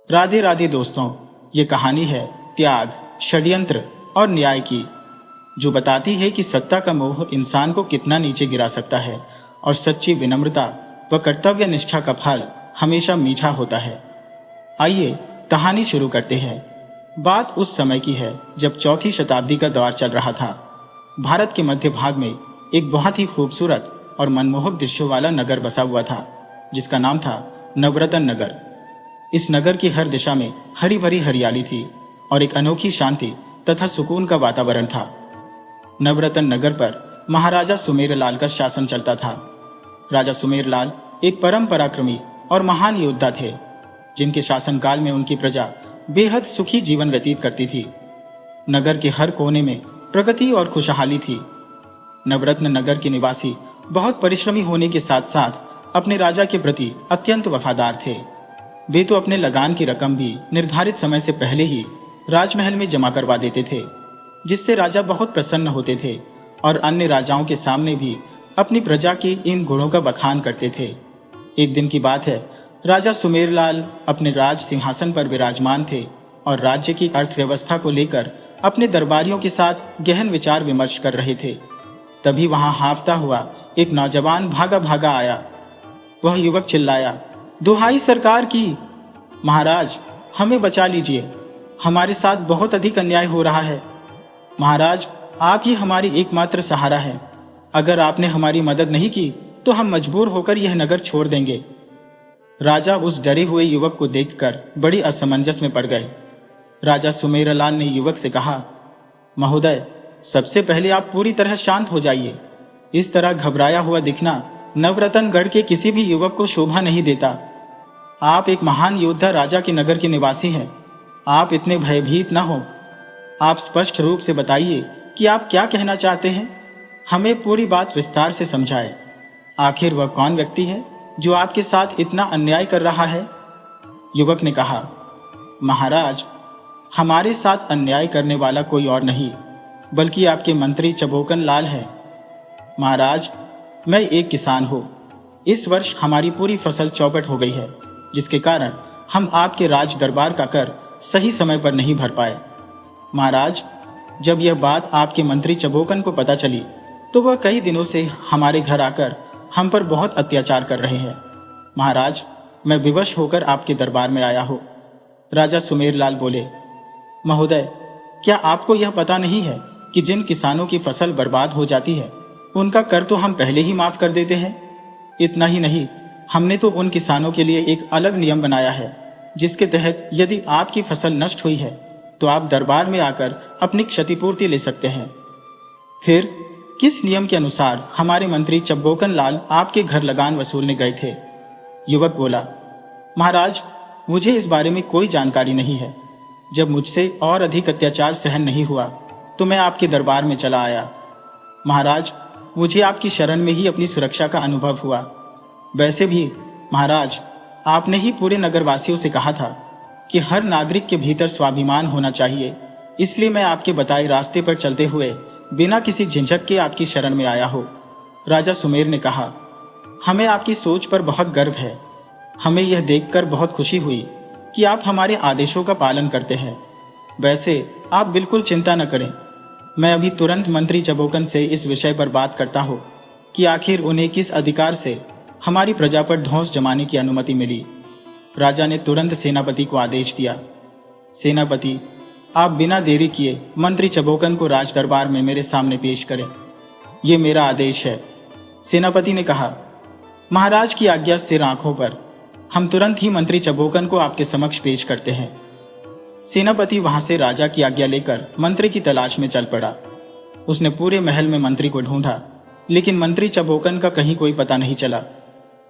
राधे राधे दोस्तों, ये कहानी है त्याग, षड्यंत्र और न्याय की, जो बताती है कि सत्ता का मोह इंसान को कितना नीचे गिरा सकता है और सच्ची विनम्रता व कर्तव्य निष्ठा का फल हमेशा मीठा होता है। आइए कहानी शुरू करते हैं। बात उस समय की है जब चौथी शताब्दी का दौर चल रहा था। भारत के मध्य भाग में एक बहुत ही खूबसूरत और मनमोहक दृश्यों वाला नगर बसा हुआ था, जिसका नाम था नवरत्न नगर। इस नगर की हर दिशा में हरी भरी हरियाली थी और एक अनोखी शांति तथा सुकून का वातावरण था। नवरत्न नगर पर महाराजा सुमेरलाल का शासन चलता था। राजा सुमेरलाल एक परम पराक्रमी और महान योद्धा थे, जिनके शासनकाल में उनकी प्रजा बेहद सुखी जीवन व्यतीत करती थी। नगर के हर कोने में प्रगति और खुशहाली थी। नवरत्न नगर के निवासी बहुत परिश्रमी होने के साथ साथ अपने राजा के प्रति अत्यंत वफादार थे। वे तो अपने लगान की रकम भी निर्धारित समय से पहले ही राजमहल में जमा करवा देते थे, जिससे राजा बहुत प्रसन्न होते थे और अन्य राजाओं के सामने भी अपनी प्रजा के इन गुणों का बखान करते थे। एक दिन की बात है, राजा सुमेरलाल अपने राज सिंहासन पर विराजमान थे और राज्य की अर्थव्यवस्था को लेकर अपने दरबारियों के साथ गहन विचार विमर्श कर रहे थे। तभी वहां हांफता हुआ एक नौजवान भागा भागा आया। वह युवक चिल्लाया, दुहाई सरकार की! महाराज, हमें बचा लीजिए, हमारे साथ बहुत अधिक अन्याय हो रहा है। महाराज, आप ही हमारी एकमात्र सहारा है। अगर आपने हमारी मदद नहीं की तो हम मजबूर होकर यह नगर छोड़ देंगे। राजा उस डरे हुए युवक को देखकर बड़ी असमंजस में पड़ गए। राजा सुमेरलाल ने युवक से कहा, महोदय, सबसे पहले आप पूरी तरह शांत हो जाइए। इस तरह घबराया हुआ दिखना नवरत्नगढ़ के किसी भी युवक को शोभा नहीं देता। आप एक महान योद्धा राजा के नगर के निवासी हैं। आप इतने भयभीत न हो। आप स्पष्ट रूप से बताइए कि आप क्या कहना चाहते हैं। हमें पूरी बात विस्तार से समझाएं। आखिर वह कौन व्यक्ति है जो आपके साथ इतना अन्याय कर रहा है? युवक ने कहा, महाराज, हमारे साथ अन्याय करने वाला कोई और नहीं बल्कि आपके मंत्री चबोकन लाल है। महाराज, मैं एक किसान हूं। इस वर्ष हमारी पूरी फसल चौपट हो गई है, जिसके कारण हम आपके राज दरबार का कर सही समय पर नहीं भर पाए। महाराज, जब यह बात आपके मंत्री चबोकन को पता चली तो वह कई दिनों से हमारे घर आकर हम पर बहुत अत्याचार कर रहे हैं। महाराज, मैं विवश होकर आपके दरबार में आया हूं। राजा सुमेरलाल बोले, महोदय, क्या आपको यह पता नहीं है कि जिन किसानों की फसल बर्बाद हो जाती है उनका कर तो हम पहले ही माफ कर देते हैं। इतना ही नहीं, हमने तो उन किसानों के लिए एक अलग नियम बनाया है, जिसके तहत यदि आपकी फसल नष्ट हुई है तो आप दरबार में आकर अपनी क्षतिपूर्ति ले सकते हैं। फिर किस नियम के अनुसार हमारे मंत्री चबोकन लाल आपके घर लगान वसूलने गए थे? युवक बोला, महाराज, मुझे इस बारे में कोई जानकारी नहीं है। जब मुझसे और अधिक अत्याचार सहन नहीं हुआ तो मैं आपके दरबार में चला आया। महाराज, मुझे आपकी शरण में ही अपनी सुरक्षा का अनुभव हुआ। वैसे भी महाराज, आपने ही पूरे नगरवासियों से कहा था कि हर नागरिक के भीतर स्वाभिमान होना चाहिए, इसलिए मैं आपके बताए रास्ते पर चलते हुए बिना किसी झिझक के आपकी शरण में आया हो। राजा सुमेर ने कहा, हमें आपकी सोच पर बहुत गर्व है। हमें यह देखकर बहुत खुशी हुई कि आप हमारे आदेशों का पालन करते हैं। वैसे आप बिल्कुल चिंता न करें, मैं अभी तुरंत मंत्री चबोकन से इस विषय पर बात करता हूं कि आखिर उन्हें किस अधिकार से हमारी प्रजा पर धौंस जमाने की अनुमति मिली। राजा ने तुरंत सेनापति को आदेश दिया, सेनापति, आप बिना देरी किए मंत्री चबोकन को राज दरबार में मेरे सामने पेश करें। ये मेरा आदेश है। सेनापति ने कहा, महाराज की आज्ञा सिर आंखों पर। हम तुरंत ही मंत्री चबोकन को आपके समक्ष पेश करते हैं। सेनापति वहां से राजा की आज्ञा लेकर मंत्री की तलाश में चल पड़ा। उसने पूरे महल में मंत्री को ढूंढा, लेकिन मंत्री चबोकन का कहीं कोई पता नहीं चला।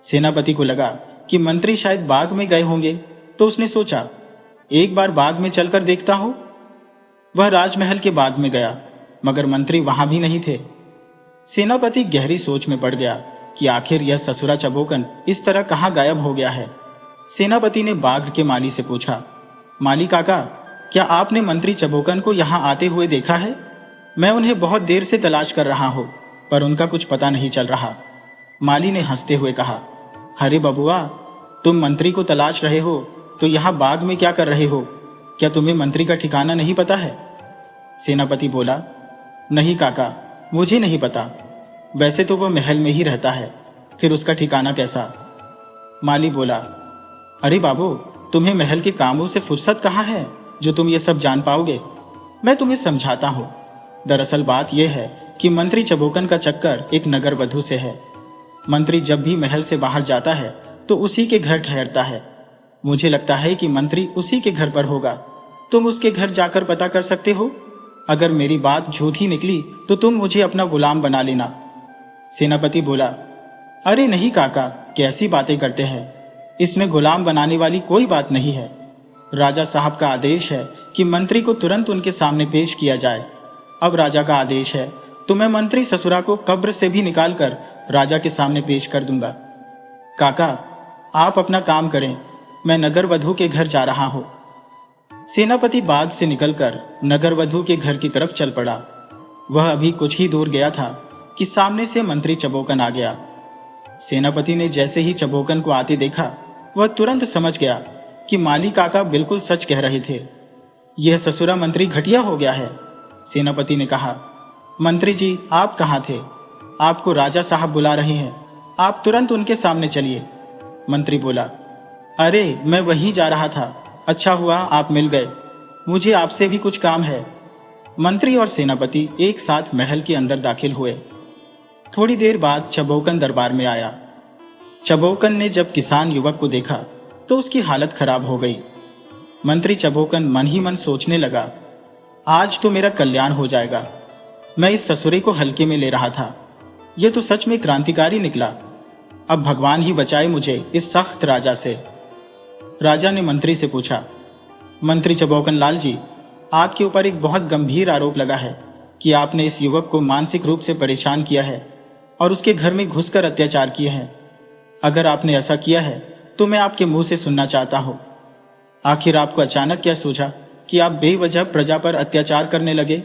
सेनापति को लगा कि मंत्री शायद बाग में गए होंगे, तो उसने सोचा, एक बार बाग में चलकर देखता हूं। वह राजमहल के बाग में गया, मगर मंत्री वहां भी नहीं थे। सेनापति गहरी सोच में पड़ गया कि आखिर यह ससुरा चबोकन इस तरह कहां गायब हो गया है। सेनापति ने बाग के माली से पूछा, माली काका, क्या आपने मंत्री चबोकन को यहां आते हुए देखा है? मैं उन्हें बहुत देर से तलाश कर रहा हूं, पर उनका कुछ पता नहीं चल रहा। माली ने हंसते हुए कहा, अरे बबुआ, तुम मंत्री को तलाश रहे हो तो यहाँ बाग में क्या कर रहे हो? क्या तुम्हें मंत्री का ठिकाना नहीं पता है? सेनापति बोला, नहीं काका, मुझे नहीं पता। वैसे तो वह महल में ही रहता है, फिर उसका ठिकाना कैसा? माली बोला, अरे बाबू, तुम्हें महल के कामों से फुर्सत कहाँ है जो तुम ये सब जान पाओगे? मैं तुम्हें समझाता हूँ। दरअसल बात यह है कि मंत्री चबोकन का चक्कर एक नगर वधू से है। मंत्री जब भी महल से बाहर जाता है तो उसी के घर ठहरता है। मुझे लगता है कि मंत्री उसी के घर पर होगा। तुम उसके घर जाकर पता कर सकते हो। अगर मेरी बात झूठी निकली तो तुम मुझे अपना गुलाम बना लेना। सेनापति बोला, अरे नहीं काका, कैसी बातें करते हैं? इसमें गुलाम बनाने वाली कोई बात नहीं है। राजा साहब का आदेश है कि मंत्री को तुरंत उनके सामने पेश किया जाए। अब राजा का आदेश है तो मैं मंत्री ससुरा को कब्र से भी निकालकर राजा के सामने पेश कर दूंगा। काका, आप अपना काम करें, मैं नगर वधू के घर जा रहा हूं। सेनापति बाग से निकलकर नगर वधू के घर की तरफ चल पड़ा। वह अभी कुछ ही दूर गया था कि सामने से मंत्री चबोकन आ गया। सेनापति ने जैसे ही चबोकन को आते देखा, वह तुरंत समझ गया कि माली काका बिल्कुल सच कह रहे थे। यह ससुरा मंत्री घटिया हो गया है। सेनापति ने कहा, मंत्री जी, आप कहाँ थे? आपको राजा साहब बुला रहे हैं, आप तुरंत उनके सामने चलिए। मंत्री बोला, अरे मैं वहीं जा रहा था, अच्छा हुआ आप मिल गए, मुझे आपसे भी कुछ काम है। मंत्री और सेनापति एक साथ महल के अंदर दाखिल हुए। थोड़ी देर बाद चबोकन दरबार में आया। चबोकन ने जब किसान युवक को देखा तो उसकी हालत खराब हो गई। मंत्री चबोकन मन ही मन सोचने लगा, आज तो मेरा कल्याण हो जाएगा। मैं इस ससुरे को हल्के में ले रहा था, यह तो सच में क्रांतिकारी निकला। अब भगवान ही बचाए मुझे इस सख्त राजा से। राजा ने मंत्री से पूछा, मंत्री चबोकन लाल जी, आपके ऊपर एक बहुत गंभीर आरोप लगा है कि आपने इस युवक को मानसिक रूप से परेशान किया है और उसके घर में घुसकर अत्याचार किए हैं। अगर आपने ऐसा किया है तो मैं आपके मुंह से सुनना चाहता हूं। आखिर आपको अचानक क्या सूझा कि आप बेवजह प्रजा पर अत्याचार करने लगे?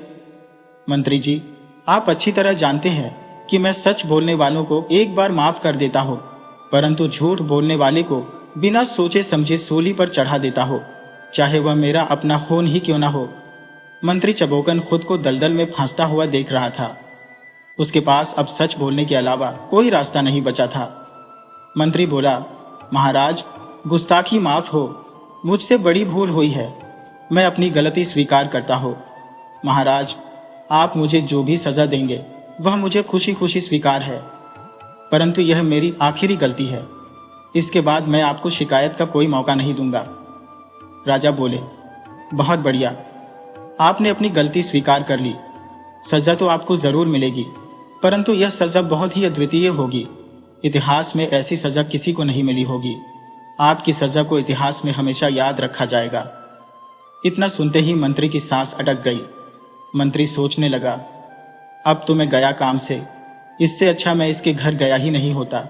मंत्री जी, आप अच्छी तरह जानते हैं कि मैं सच बोलने वालों को एक बार माफ कर देता हूं, परंतु झूठ बोलने वाले को बिना सोचे समझे सूली पर चढ़ा देता हो, चाहे वह मेरा अपना खून ही क्यों ना हो। मंत्री चबोकन खुद को दलदल में फंसता हुआ देख रहा था। उसके पास अब सच बोलने के अलावा कोई रास्ता नहीं बचा था। मंत्री बोला, महाराज, गुस्ताखी माफ हो, मुझसे बड़ी भूल हुई है, मैं अपनी गलती स्वीकार करता हूं। महाराज, आप मुझे जो भी सजा देंगे वह मुझे खुशी खुशी स्वीकार है, परंतु यह मेरी आखिरी गलती है। इसके बाद मैं आपको शिकायत का कोई मौका नहीं दूंगा। राजा बोले, बहुत बढ़िया, आपने अपनी गलती स्वीकार कर ली। सजा तो आपको जरूर मिलेगी, परंतु यह सजा बहुत ही अद्वितीय होगी। इतिहास में ऐसी सजा किसी को नहीं मिली होगी। आपकी सजा को इतिहास में हमेशा याद रखा जाएगा। इतना सुनते ही मंत्री की सांस अटक गई। मंत्री सोचने लगा, अब तो मैं गया काम से, इससे अच्छा मैं इसके घर गया ही नहीं होता।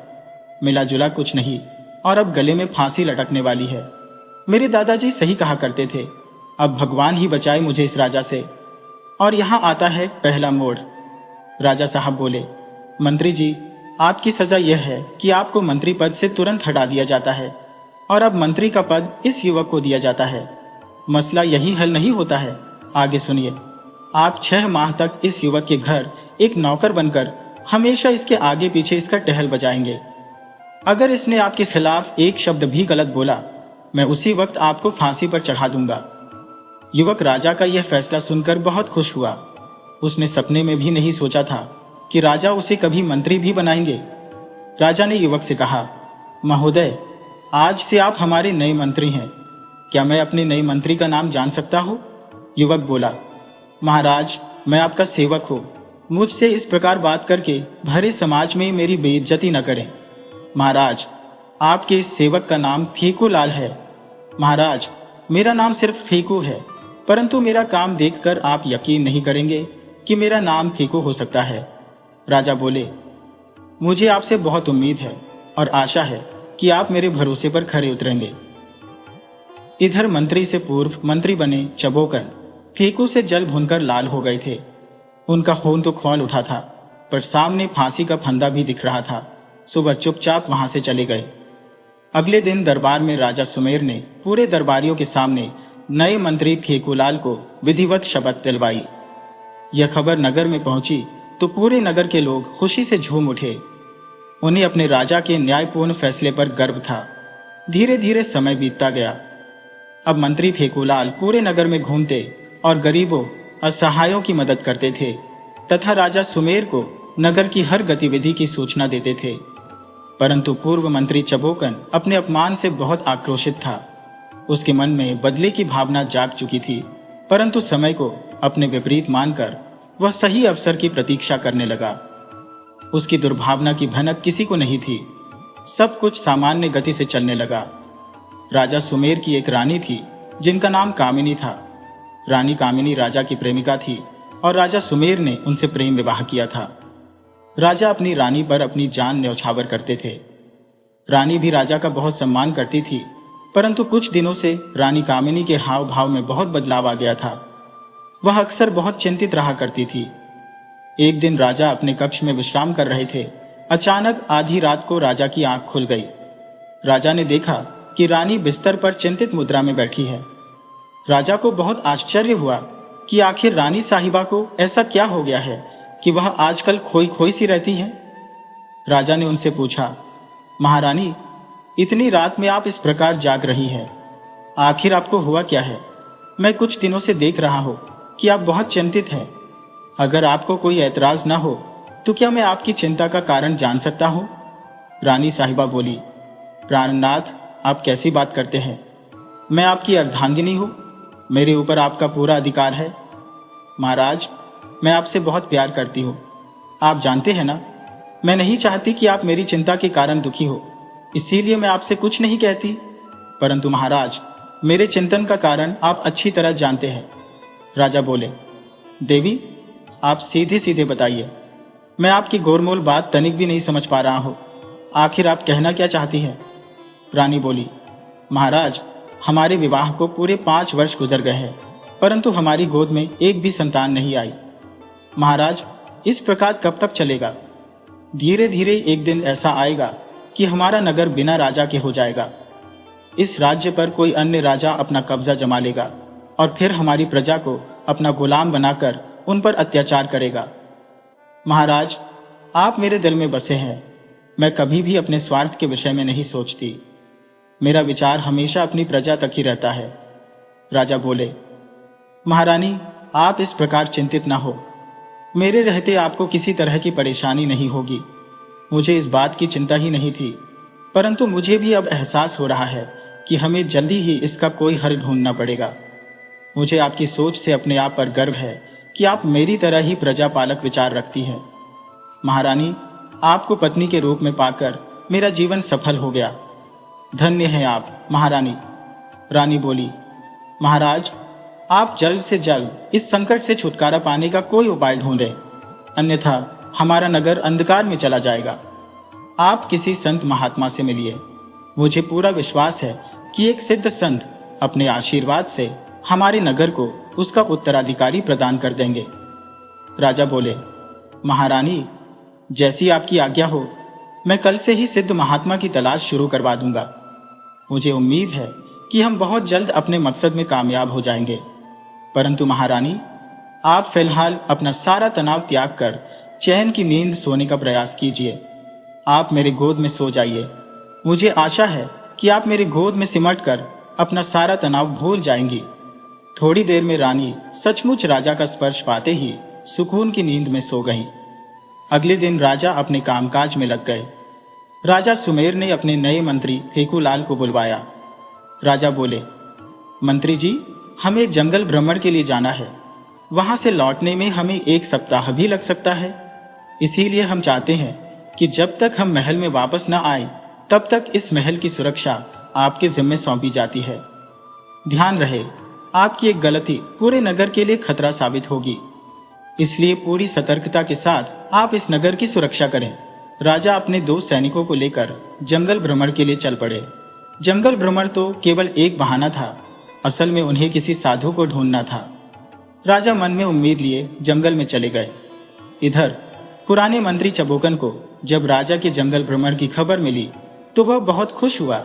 मिला जुला कुछ नहीं और अब गले में फांसी लटकने वाली है। मेरे दादाजी सही कहा करते थे, अब भगवान ही बचाए मुझे इस राजा से। और यहाँ आता है पहला मोड़। राजा साहब बोले, मंत्री जी, आपकी सजा यह है कि आपको मंत्री पद से तुरंत हटा दिया जाता है और अब मंत्री का पद इस युवक को दिया जाता है। मसला यही हल नहीं होता है, आगे सुनिए। आप 6 माह तक इस युवक के घर एक नौकर बनकर हमेशा इसके आगे पीछे इसका टहल बजाएंगे। अगर इसने आपके खिलाफ एक शब्द भी गलत बोला, मैं उसी वक्त आपको फांसी पर चढ़ा दूंगा। युवक राजा का यह फैसला सुनकर बहुत खुश हुआ। उसने सपने में भी नहीं सोचा था कि राजा उसे कभी मंत्री भी बनाएंगे। राजा ने युवक से कहा, महोदय, आज से आप हमारे नए मंत्री हैं। क्या मैं अपने नए मंत्री का नाम जान सकता हूँ? युवक बोला, महाराज, मैं आपका सेवक हूँ, मुझसे इस प्रकार बात करके भरे समाज में मेरी बेइज्जती न करें। महाराज, आपके इस सेवक का नाम फेकू लाल है। महाराज, मेरा नाम सिर्फ फेकू है, परंतु मेरा काम देखकर आप यकीन नहीं करेंगे कि मेरा नाम फेकू हो सकता है। राजा बोले, मुझे आपसे बहुत उम्मीद है और आशा है कि आप मेरे भरोसे पर खरे उतरेंगे। इधर मंत्री से पूर्व मंत्री बने चबोकन फेकू से जल भूनकर लाल हो गए थे। उनका खून तो खौल उठा था, पर सामने फांसी का फंदा भी दिख रहा था। सुबह चुपचाप वहां से चले गए। अगले दिन दरबार में राजा सुमेर ने पूरे दरबारियों के सामने नए मंत्री फेकूलाल को विधिवत शपथ दिलवाई। यह खबर नगर में पहुंची तो पूरे नगर के लोग खुशी से झूम उठे। उन्हें अपने राजा के न्यायपूर्ण फैसले पर गर्व था। धीरे धीरे समय बीतता गया। अब मंत्री फेकूलाल पूरे नगर में घूमते और गरीबों, असहायों की मदद करते थे तथा राजा सुमेर को नगर की हर गतिविधि की सूचना देते थे। परंतु पूर्व मंत्री चबोकन अपने अपमान से बहुत आक्रोशित था। उसके मन में बदले की भावना जाग चुकी थी, परंतु समय को अपने विपरीत मानकर वह सही अवसर की प्रतीक्षा करने लगा। उसकी दुर्भावना की भनक किसी को नहीं थी। सब कुछ सामान्य गति से चलने लगा। राजा सुमेर की एक रानी थी जिनका नाम कामिनी था। रानी कामिनी राजा की प्रेमिका थी और राजा सुमेर ने उनसे प्रेम विवाह किया था। राजा अपनी रानी पर अपनी जान न्यौछावर करते थे। रानी भी राजा का बहुत सम्मान करती थी, परंतु कुछ दिनों से रानी कामिनी के हाव भाव में बहुत बदलाव आ गया था। वह अक्सर बहुत चिंतित रहा करती थी। एक दिन राजा अपने कक्ष में विश्राम कर रहे थे। अचानक आधी रात को राजा की आंख खुल गई। राजा ने देखा कि रानी बिस्तर पर चिंतित मुद्रा में बैठी है। राजा को बहुत आश्चर्य हुआ कि आखिर रानी साहिबा को ऐसा क्या हो गया है कि वह आजकल खोई खोई सी रहती है। राजा ने उनसे पूछा, महारानी, इतनी रात में आप इस प्रकार जाग रही है, आखिर आपको हुआ क्या है? मैं कुछ दिनों से देख रहा हूं कि आप बहुत चिंतित हैं। अगर आपको कोई ऐतराज ना हो तो क्या मैं आपकी चिंता का कारण जान सकता हूं? रानी साहिबा बोली, प्राणनाथ, आप कैसी बात करते हैं? मैं आपकी अर्धांगिनी हूं, मेरे ऊपर आपका पूरा अधिकार है। महाराज, मैं आपसे बहुत प्यार करती हूं, आप जानते हैं ना। मैं नहीं चाहती कि आप मेरी चिंता के कारण दुखी हो, इसीलिए मैं आपसे कुछ नहीं कहती। परंतु महाराज, मेरे चिंतन का कारण आप अच्छी तरह जानते हैं। राजा बोले, देवी, आप सीधे सीधे बताइए, मैं आपकी गोलमोल बात तनिक भी नहीं समझ पा रहा हूं। आखिर आप कहना क्या चाहती हैं? रानी बोली, महाराज, हमारे विवाह को पूरे 5 वर्ष गुजर गए हैं, परंतु हमारी गोद में एक भी संतान नहीं आई। महाराज, इस प्रकार कब तक चलेगा? धीरे धीरे एक दिन ऐसा आएगा कि हमारा नगर बिना राजा के हो जाएगा। इस राज्य पर कोई अन्य राजा अपना कब्जा जमा लेगा और फिर हमारी प्रजा को अपना गुलाम बनाकर उन पर अत्याचार करेगा। महाराज, आप मेरे दिल में बसे हैं। मैं कभी भी अपने स्वार्थ के विषय में नहीं सोचती। मेरा विचार हमेशा अपनी प्रजा तक ही रहता है। राजा बोले, महारानी, आप इस प्रकार चिंतित ना हो। मेरे रहते आपको किसी तरह की परेशानी नहीं होगी। मुझे इस बात की चिंता ही नहीं थी, परंतु मुझे भी अब एहसास हो रहा है कि हमें जल्दी ही इसका कोई हल ढूंढना पड़ेगा। मुझे आपकी सोच से अपने आप पर गर्व है कि आप मेरी तरह ही प्रजापालक विचार रखती हैं। महारानी, आपको पत्नी के रूप में पाकर मेरा जीवन सफल हो गया। धन्य हैं आप, महारानी। रानी बोली, महाराज, आप जल्द से जल्द इस संकट से छुटकारा पाने का कोई उपाय ढूंढें, अन्यथा हमारा नगर अंधकार में चला जाएगा। आप किसी संत महात्मा से मिलिए। मुझे पूरा विश्वास है कि एक सिद्ध संत अपने आशीर्वाद से हमारे नगर को उसका उत्तराधिकारी प्रदान कर देंगे। राजा बोले, महारानी, जैसी आपकी आज्ञा हो, मैं कल से ही सिद्ध महात्मा की तलाश शुरू करवा दूंगा। मुझे उम्मीद है कि हम बहुत जल्द अपने मकसद में कामयाब हो जाएंगे। परंतु महारानी, आप फिलहाल अपना सारा तनाव त्याग कर चैन की नींद सोने का प्रयास कीजिए। आप मेरे गोद में सो जाइए। मुझे आशा है कि आप मेरे गोद में सिमट कर अपना सारा तनाव भूल जाएंगी। थोड़ी देर में रानी सचमुच राजा का स्पर्श पाते ही सुकून की नींद में सो गईं। अगले दिन राजा अपने कामकाज में लग गए। राजा सुमेर ने अपने नए मंत्री फेकूलाल को बुलवाया। राजा बोले, मंत्री जी, हमें एक जंगल भ्रमण के लिए जाना है। वहां से लौटने में हमें 1 सप्ताह भी लग सकता है। इसीलिए हम चाहते हैं कि जब तक हम महल में वापस न आए, तब तक इस महल की सुरक्षा आपके जिम्मे सौंपी जाती है। ध्यान रहे, आपकी एक गलती पूरे नगर के लिए खतरा साबित होगी, इसलिए पूरी सतर्कता के साथ आप इस नगर की सुरक्षा करें। राजा अपने 2 सैनिकों को लेकर जंगल भ्रमण के लिए चल पड़े। जंगल भ्रमण तो केवल एक बहाना था, असल में उन्हें किसी साधु को ढूंढना था। राजा मन में उम्मीद लिए जंगल में चले गए। इधर पुराने मंत्री चबोकन को जब राजा के जंगल भ्रमण की खबर मिली तो वह बहुत खुश हुआ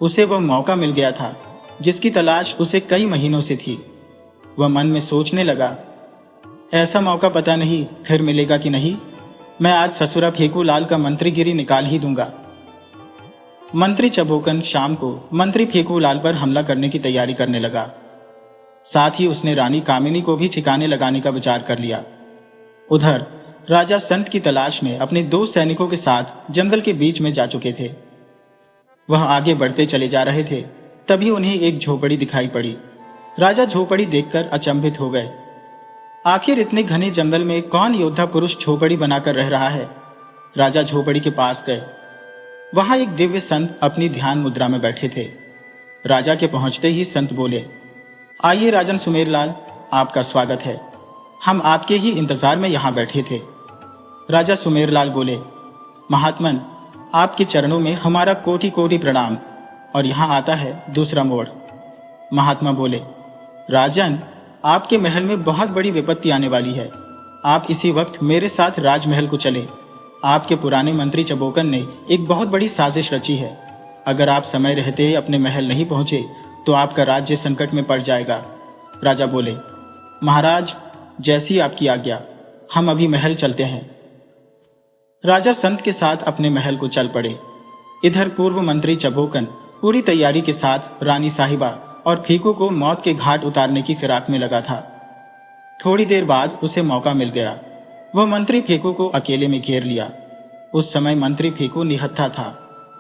उसे वह मौका मिल गया था जिसकी तलाश उसे कई महीनों से थी। वह मन में सोचने लगा, ऐसा मौका पता नहीं फिर मिलेगा कि नहीं। मैं आज ससुरा फेकू लाल का मंत्रीगिरी निकाल ही दूंगा। मंत्री चबोकन शाम को मंत्री फेकू लाल पर हमला करने की तैयारी करने लगा। साथ ही उसने रानी कामिनी को भी ठिकाने लगाने का विचार कर लिया। उधर राजा संत की तलाश में अपने 2 सैनिकों के साथ जंगल के बीच में जा चुके थे। वह आगे बढ़ते चले जा रहे थे, तभी उन्हें एक झोपड़ी दिखाई पड़ी। राजा झोपड़ी देखकर अचंभित हो गए। आखिर इतने घने जंगल में कौन योद्धा पुरुष झोपड़ी बनाकर रह रहा है। राजा झोपड़ी के पास गए। वहां एक दिव्य संत अपनी ध्यान मुद्रा में बैठे थे। राजा के पहुंचते ही संत बोले, आइए राजन सुमेरलाल, आपका स्वागत है। हम आपके ही इंतजार में यहां बैठे थे। राजा सुमेरलाल बोले, महात्मन, आपके चरणों में हमारा कोटि कोटि प्रणाम। और यहां आता है दूसरा मोड़। महात्मा बोले, राजन, आपके महल में बहुत बड़ी विपत्ति आने वाली है। आप इसी वक्त मेरे साथ राजमहल को चले। आपके पुराने मंत्री चबोकन ने एक बहुत बड़ी साजिश रची है। अगर आप समय रहते ही अपने महल नहीं पहुंचे तो आपका राज्य संकट में पड़ जाएगा। राजा बोले, महाराज, जैसी आपकी आज्ञा, हम अभी महल चलते हैं। राजा संत के साथ अपने महल को चल पड़े। इधर पूर्व मंत्री चबोकन पूरी तैयारी के साथ रानी साहिबा और फीकू को मौत के घाट उतारने की फिराक में लगा था। थोड़ी देर बाद उसे मौका मिल गया। वह मंत्री फेकू को अकेले में घेर लिया। उस समय मंत्री फेकू निहत्था था,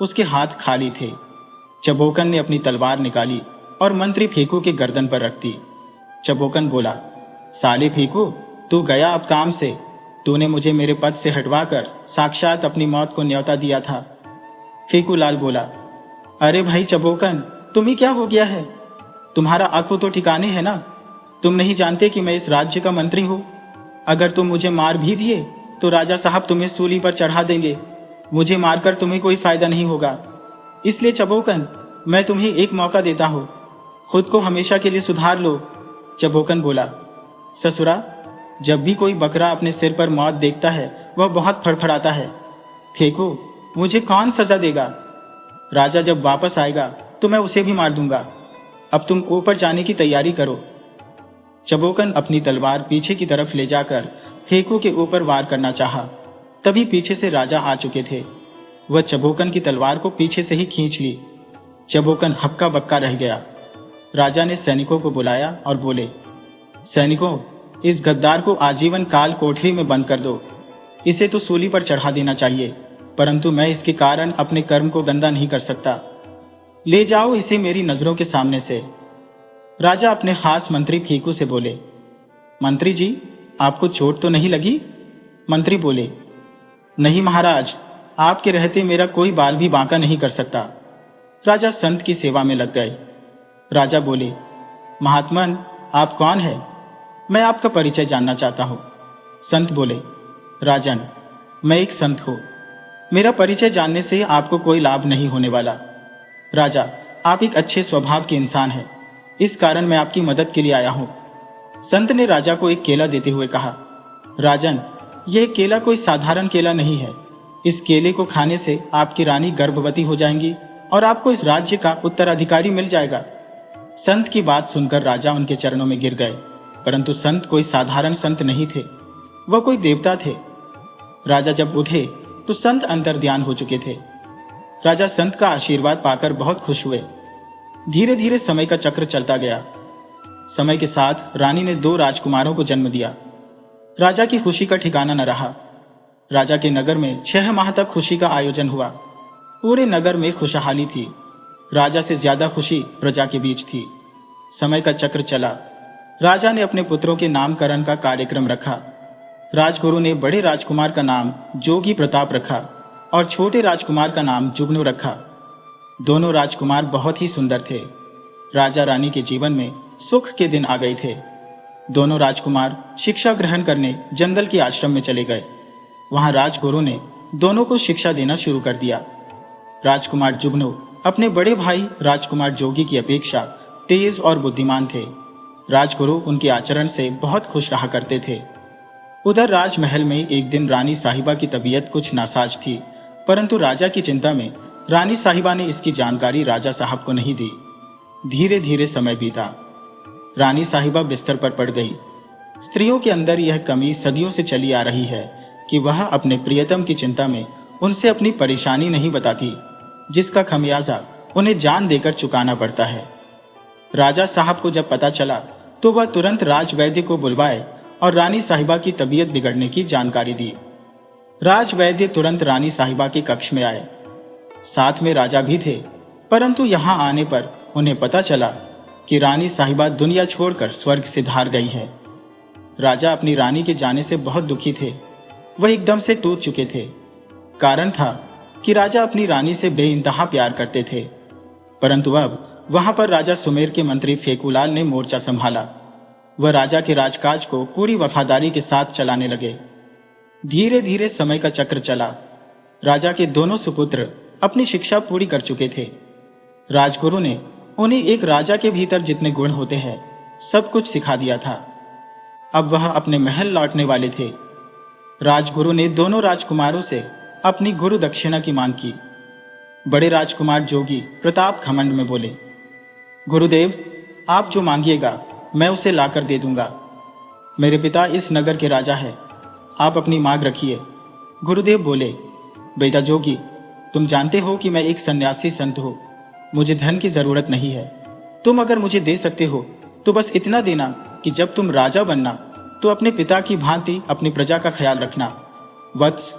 उसके हाथ खाली थे। चबोकन ने अपनी तलवार निकाली और मंत्री फेकू के गर्दन पर रख दी। चबोकन बोला, साले फेकू, तू गया अब काम से। तूने मुझे मेरे पद से हटवाकर साक्षात अपनी मौत को न्योता दिया था। फेकू लाल बोला, अरे भाई चबोकन, तुम्हें क्या हो गया है? तुम्हारा अक्ल तो ठिकाने है ना? तुम नहीं जानते कि मैं इस राज्य का मंत्री हूं? अगर तुम मुझे मार भी दिए तो राजा साहब तुम्हें सूली पर चढ़ा देंगे। मुझे मारकर तुम्हें कोई फायदा नहीं होगा। इसलिए चबोकन, मैं तुम्हें एक मौका देता हूं, खुद को हमेशा के लिए सुधार लो। चबोकन बोला, ससुरा, जब भी कोई बकरा अपने सिर पर मौत देखता है वह बहुत फड़फड़ाता है। फेंको, मुझे कौन सजा देगा? राजा जब वापस आएगा तो मैं उसे भी मार दूंगा। अब तुम ऊपर जाने की तैयारी करो। चबोकन अपनी तलवार पीछे की तरफ ले जाकर फेंकू के ऊपर वार करना चाहा, तभी पीछे से राजा आ चुके थे। वह चबोकन की तलवार को पीछे से ही खींच ली। चबोकन हक्का बक्का रह गया। राजा ने सैनिकों को बुलाया और बोले, सैनिकों, इस गद्दार को आजीवन काल कोठरी में बंद कर दो। इसे तो सूली पर चढ़ा देना चाहिए, परंतु मैं इसके कारण अपने कर्म को गंदा नहीं कर सकता। ले जाओ इसे मेरी नजरों के सामने से। राजा अपने खास मंत्री फीकू से बोले, मंत्री जी, आपको चोट तो नहीं लगी? मंत्री बोले, नहीं महाराज, आपके रहते मेरा कोई बाल भी बांका नहीं कर सकता। राजा संत की सेवा में लग गए। राजा बोले, महात्मन, आप कौन है? मैं आपका परिचय जानना चाहता हूं। संत बोले, राजन, मैं एक संत हूं। मेरा परिचय जानने से आपको कोई लाभ नहीं होने वाला। राजा, आप एक अच्छे स्वभाव के इंसान हैं, इस कारण मैं आपकी मदद के लिए आया हूं। संत ने राजा को एक केला देते हुए कहा, राजन, यह केला कोई साधारण केला नहीं है। इस केले को खाने से आपकी रानी गर्भवती हो जाएंगी और आपको इस राज्य का उत्तराधिकारी मिल जाएगा। संत की बात सुनकर राजा उनके चरणों में गिर गए, परंतु संत कोई साधारण संत नहीं थे, वह कोई देवता थे। राजा जब उठे तो संत अंतर्ध्यान हो चुके थे। राजा संत का आशीर्वाद पाकर बहुत खुश हुए। धीरे धीरे समय का चक्र चलता गया। समय के साथ रानी ने 2 राजकुमारों को जन्म दिया। राजा की खुशी का ठिकाना न रहा। राजा के नगर में 6 माह तक खुशी का आयोजन हुआ। पूरे नगर में खुशहाली थी। राजा से ज्यादा खुशी प्रजा के बीच थी। समय का चक्र चला। राजा ने अपने पुत्रों के नामकरण का कार्यक्रम रखा। राजगुरु ने बड़े राजकुमार का नाम जोगी प्रताप रखा और छोटे राजकुमार का नाम जुगनू रखा। दोनों राजकुमार बहुत ही सुंदर थे। राजा रानी के जीवन में सुख के दिन आ गए थे। दोनों राजकुमार शिक्षा ग्रहण करने जंगल के आश्रम में चले गए। वहां राजगुरु ने दोनों को शिक्षा देना शुरू कर दिया। राजकुमार जुगनू अपने बड़े भाई राजकुमार जोगी की अपेक्षा तेज और बुद्धिमान थे। राजगुरु उनके आचरण से बहुत खुश रहा करते थे। उधर राजमहल में एक दिन रानी साहिबा की तबीयत कुछ नासाज थी, परंतु राजा की चिंता में रानी साहिबा ने इसकी जानकारी राजा साहब को नहीं दी। धीरे धीरे समय बीता। रानी साहिबा बिस्तर पर पड़ गई। स्त्रियों के अंदर यह कमी सदियों से चली आ रही है कि वह अपने प्रियतम की चिंता में उनसे अपनी परेशानी नहीं बताती, जिसका खमियाजा उन्हें जान देकर चुकाना पड़ता है। राजा साहब को जब पता चला तो वह तुरंत राजवैद्य को बुलवाए और रानी साहिबा की तबीयत बिगड़ने की जानकारी दी। राजवैद्य तुरंत रानी साहिबा के कक्ष में आए। साथ में राजा भी थे, परंतु यहाँ आने पर उन्हें पता चला कि रानी साहिबा दुनिया छोड़कर स्वर्ग से धार गई है। राजा अपनी रानी के जाने से बहुत दुखी थे। वह एकदम से टूट चुके थे। कारण था कि राजा अपनी रानी से बेइंतहा प्यार करते थे, परंतु अब वहां पर राजा सुमेर के मंत्री फेकूलाल ने मोर्चा संभाला। वह राजा के राजकाज को पूरी वफादारी के साथ चलाने लगे। धीरे धीरे समय का चक्र चला। राजा के दोनों सुपुत्र अपनी शिक्षा पूरी कर चुके थे। राजगुरु ने उन्हें एक राजा के भीतर जितने गुण होते हैं सब कुछ सिखा दिया था। अब वह अपने महल लौटने वाले थे। राजगुरु ने दोनों राजकुमारों से अपनी गुरु दक्षिणा की मांग की। बड़े राजकुमार जोगी प्रताप घमंड में बोले, गुरुदेव, आप जो मांगिएगा मैं उसे लाकर दे दूंगा। मेरे पिता इस नगर के राजा है, आप अपनी मांग रखिए। गुरुदेव बोले, बेटा जोगी, तुम जानते हो कि मैं एक सन्यासी संत हूं, मुझे धन की जरूरत नहीं है। तुम अगर मुझे दे सकते हो तो बस इतना देना कि जब तुम राजा बनना तो अपने पिता की भांति अपनी प्रजा का ख्याल रखना। वत्स,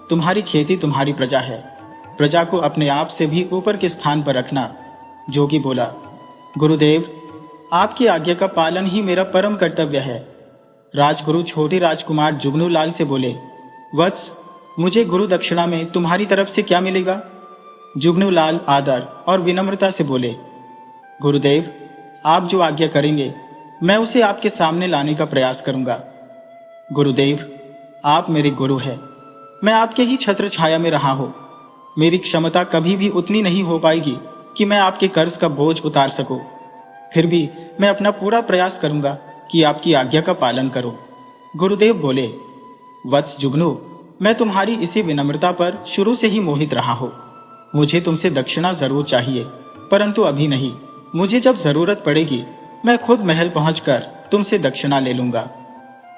तुम्हारी खेती तुम्हारी प्रजा है, प्रजा को अपने आप से भी ऊपर के स्थान पर रखना। जोगी बोला, गुरुदेव, आपकी आज्ञा का पालन ही मेरा परम कर्तव्य है। राजगुरु छोटे राजकुमार जुगनू लाल से बोले, वत्स, मुझे गुरु दक्षिणा में तुम्हारी तरफ से क्या मिलेगा? जुगनू लाल आदर और विनम्रता से बोले, गुरुदेव, आप जो आज्ञा करेंगे मैं उसे आपके सामने लाने का प्रयास करूंगा। गुरुदेव, आप मेरे गुरु हैं, मैं आपके ही छत्र छाया में रहा हूं। मेरी क्षमता कभी भी उतनी नहीं हो पाएगी कि मैं आपके कर्ज का बोझ उतार सकूं। फिर भी मैं अपना पूरा प्रयास करूंगा कि आपकी आज्ञा का पालन करूं। गुरुदेव बोले, वत्स जुगनू, मैं तुम्हारी इसी विनम्रता पर शुरू से ही मोहित रहा हूं। मुझे तुमसे दक्षिणा जरूर चाहिए, परंतु अभी नहीं। मुझे जब जरूरत पड़ेगी मैं खुद महल पहुंचकर तुमसे दक्षिणा ले लूंगा।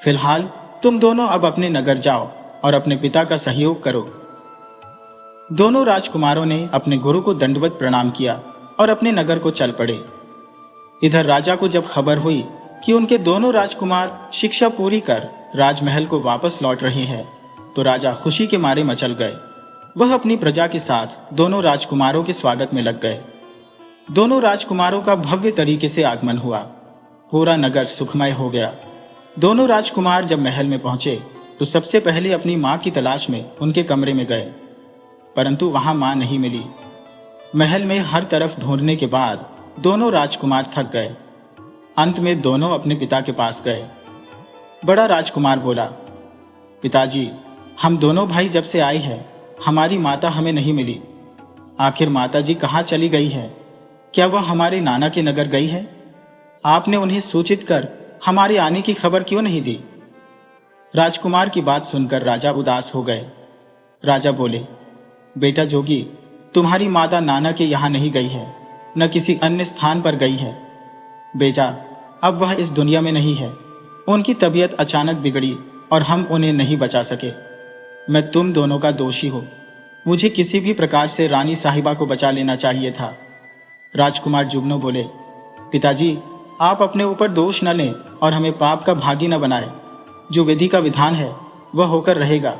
फिलहाल तुम दोनों अब अपने नगर जाओ और अपने पिता का सहयोग करो। दोनों राजकुमारों ने अपने गुरु को दंडवत प्रणाम किया और अपने नगर को चल पड़े। इधर राजा को जब खबर हुई कि उनके दोनों राजकुमार शिक्षा पूरी कर राजमहल को वापस लौट रहे हैं, तो राजा खुशी के मारे मचल गए। वह अपनी प्रजा के साथ दोनों राजकुमारों के स्वागत में लग गए। दोनों राजकुमारों का भव्य तरीके से आगमन हुआ। पूरा नगर सुखमय हो गया। दोनों राजकुमार जब महल में पहुंचे तो सबसे पहले अपनी मां की तलाश में उनके कमरे में गए, परंतु वहां मां नहीं मिली। महल में हर तरफ ढूंढने के बाद दोनों राजकुमार थक गए। अंत में दोनों अपने पिता के पास गए। बड़ा राजकुमार बोला, पिताजी, हम दोनों भाई जब से आए हैं हमारी माता हमें नहीं मिली। आखिर माता जी कहाँ चली गई है? क्या वह हमारे नाना के नगर गई है? आपने उन्हें सूचित कर हमारे आने की खबर क्यों नहीं दी? राजकुमार की बात सुनकर राजा उदास हो गए। राजा बोले, बेटा जोगी, तुम्हारी माता नाना के यहाँ नहीं गई है, न किसी अन्य स्थान पर गई है। बेटा, अब वह इस दुनिया में नहीं है। उनकी तबीयत अचानक बिगड़ी और हम उन्हें नहीं बचा सके। मैं तुम दोनों का दोषी हूं। मुझे किसी भी प्रकार से रानी साहिबा को बचा लेना चाहिए था। राजकुमार जुगनू बोले, पिताजी, आप अपने ऊपर दोष न लें और हमें पाप का भागी न बनाएं। जो विधि का विधान है वह होकर रहेगा।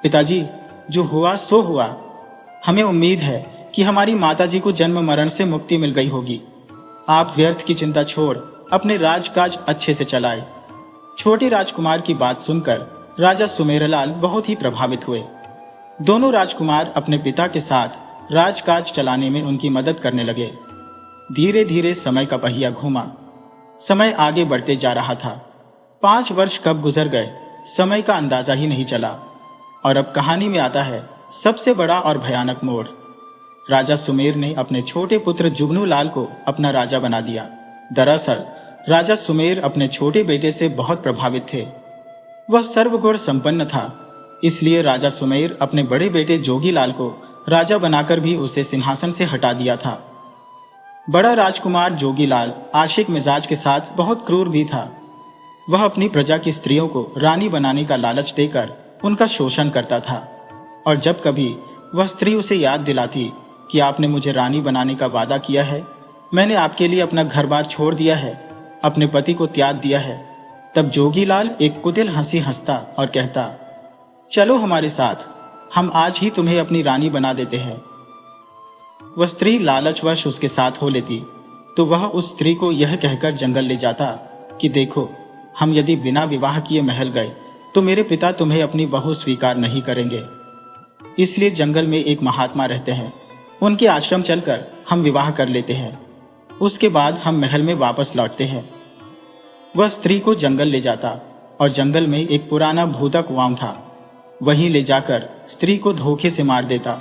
पिताजी, जो हुआ सो हुआ। हमें उम्मीद है कि हमारी माताजी को जन्म मरण से मुक्ति मिल गई होगी। आप व्यर्थ की चिंता छोड़ अपने राजकाज अच्छे से चलाए। छोटे राजकुमार की बात सुनकर राजा सुमेरलाल बहुत ही प्रभावित हुए। दोनों राजकुमार अपने पिता के साथ राजकाज चलाने में उनकी मदद करने लगे। धीरे धीरे समय का पहिया घूमा। समय आगे बढ़ते जा रहा था। 5 वर्ष कब गुजर गए समय का अंदाजा ही नहीं चला। और अब कहानी में आता है सबसे बड़ा और भयानक मोड़। राजा सुमेर ने अपने छोटे पुत्र जुगनू लाल को अपना राजा बना दिया। दरअसल राजा सुमेर अपने छोटे बेटे से बहुत प्रभावित थे। वह सर्वगुण संपन्न था, इसलिए राजा सुमेर अपने बड़े बेटे जोगी लाल को राजा बनाकर भी उसे सिंहासन से हटा दिया था। बड़ा राजकुमार जोगीलाल आशिक मिजाज के साथ बहुत क्रूर भी था। वह अपनी प्रजा की स्त्रियों को रानी बनाने का लालच देकर उनका शोषण करता था, और जब कभी वह स्त्री उसे याद दिलाती कि आपने मुझे रानी बनाने का वादा किया है, मैंने आपके लिए अपना घर बार छोड़ दिया है, अपने पति को त्याग दिया है, तब जोगीलाल एक कुटिल हंसी हंसता और कहता, चलो हमारे साथ, हम आज ही तुम्हें अपनी रानी बना देते हैं। वह स्त्री लालचवश उसके साथ हो लेती तो वह उस स्त्री को यह कहकर जंगल ले जाता कि देखो, हम यदि बिना विवाह किए महल गए तो मेरे पिता तुम्हें अपनी बहू स्वीकार नहीं करेंगे, इसलिए जंगल में एक महात्मा रहते हैं, उनके आश्रम चलकर हम विवाह कर लेते हैं, उसके बाद हम महल में वापस लौटते हैं। वह स्त्री को जंगल ले जाता और जंगल में एक पुराना भूता कुआं था, वहीं ले जाकर स्त्री को धोखे से मार देता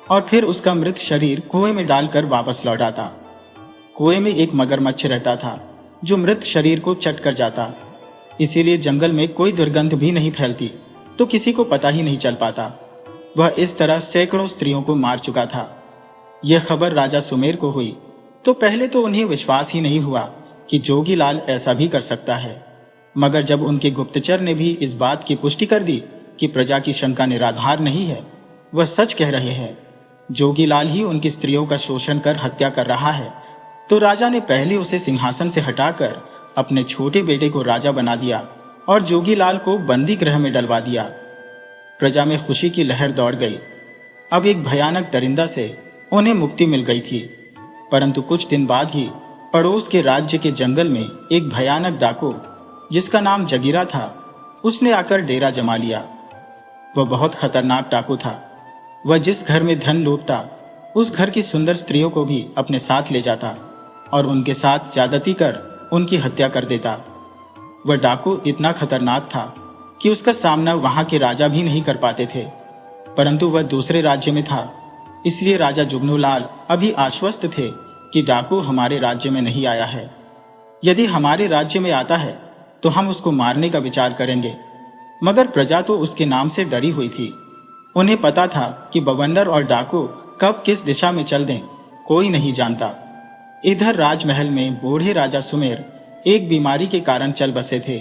और फिर उसका मृत शरीर कुएं में डालकर वापस लौट आता। कुएं में एक मगरमच्छ रहता था जो मृत शरीर को चट कर जाता, इसीलिए जंगल में कोई दुर्गंध भी नहीं फैलती तो किसी को पता ही नहीं चल पाता। वह इस तरह सैकड़ों स्त्रियों को मार चुका था। यह खबर राजा सुमेर को हुई तो पहले तो उन्हें विश्वास ही नहीं हुआ कि जोगीलाल ऐसा भी कर सकता है, मगर जब उनके गुप्तचर ने भी इस बात की पुष्टि कर दी कि प्रजा की शंका निराधार नहीं है, वह सच कह रहे हैं, जोगीलाल ही उनकी स्त्रियों का शोषण कर हत्या कर रहा है, तो राजा ने पहले उसे सिंहासन से हटाकर अपने छोटे बेटे को राजा बना दिया और जोगीलाल को बंदी गृह में डलवा दिया। प्रजा में खुशी की लहर दौड़ गई। अब एक भयानक दरिंदा से उन्हें मुक्ति मिल गई थी, परंतु कुछ दिन बाद ही पड़ोस के राज्य के जंगल में एक भयानक डाकू जिसका नाम जगीरा था, उसने आकर डेरा जमा लिया। वह बहुत खतरनाक डाकू था। वह जिस घर में धन लूटता उस घर की सुंदर स्त्रियों को भी अपने साथ ले जाता और उनके साथ ज्यादती कर उनकी हत्या कर देता। वह डाकू इतना खतरनाक था कि उसका सामना वहां के राजा भी नहीं कर पाते थे, परंतु वह दूसरे राज्य में था, इसलिए राजा जुगनूलाल अभी आश्वस्त थे कि डाकू हमारे राज्य में नहीं आया है। यदि हमारे राज्य में आता है तो हम उसको मारने का विचार करेंगे। मगर प्रजा तो उसके नाम से डरी हुई थी। उन्हें पता था कि बवंडर और डाकू कब किस दिशा में चल दें, कोई नहीं जानता। इधर राजमहल में बूढ़े राजा सुमेर एक बीमारी के कारण चल बसे थे,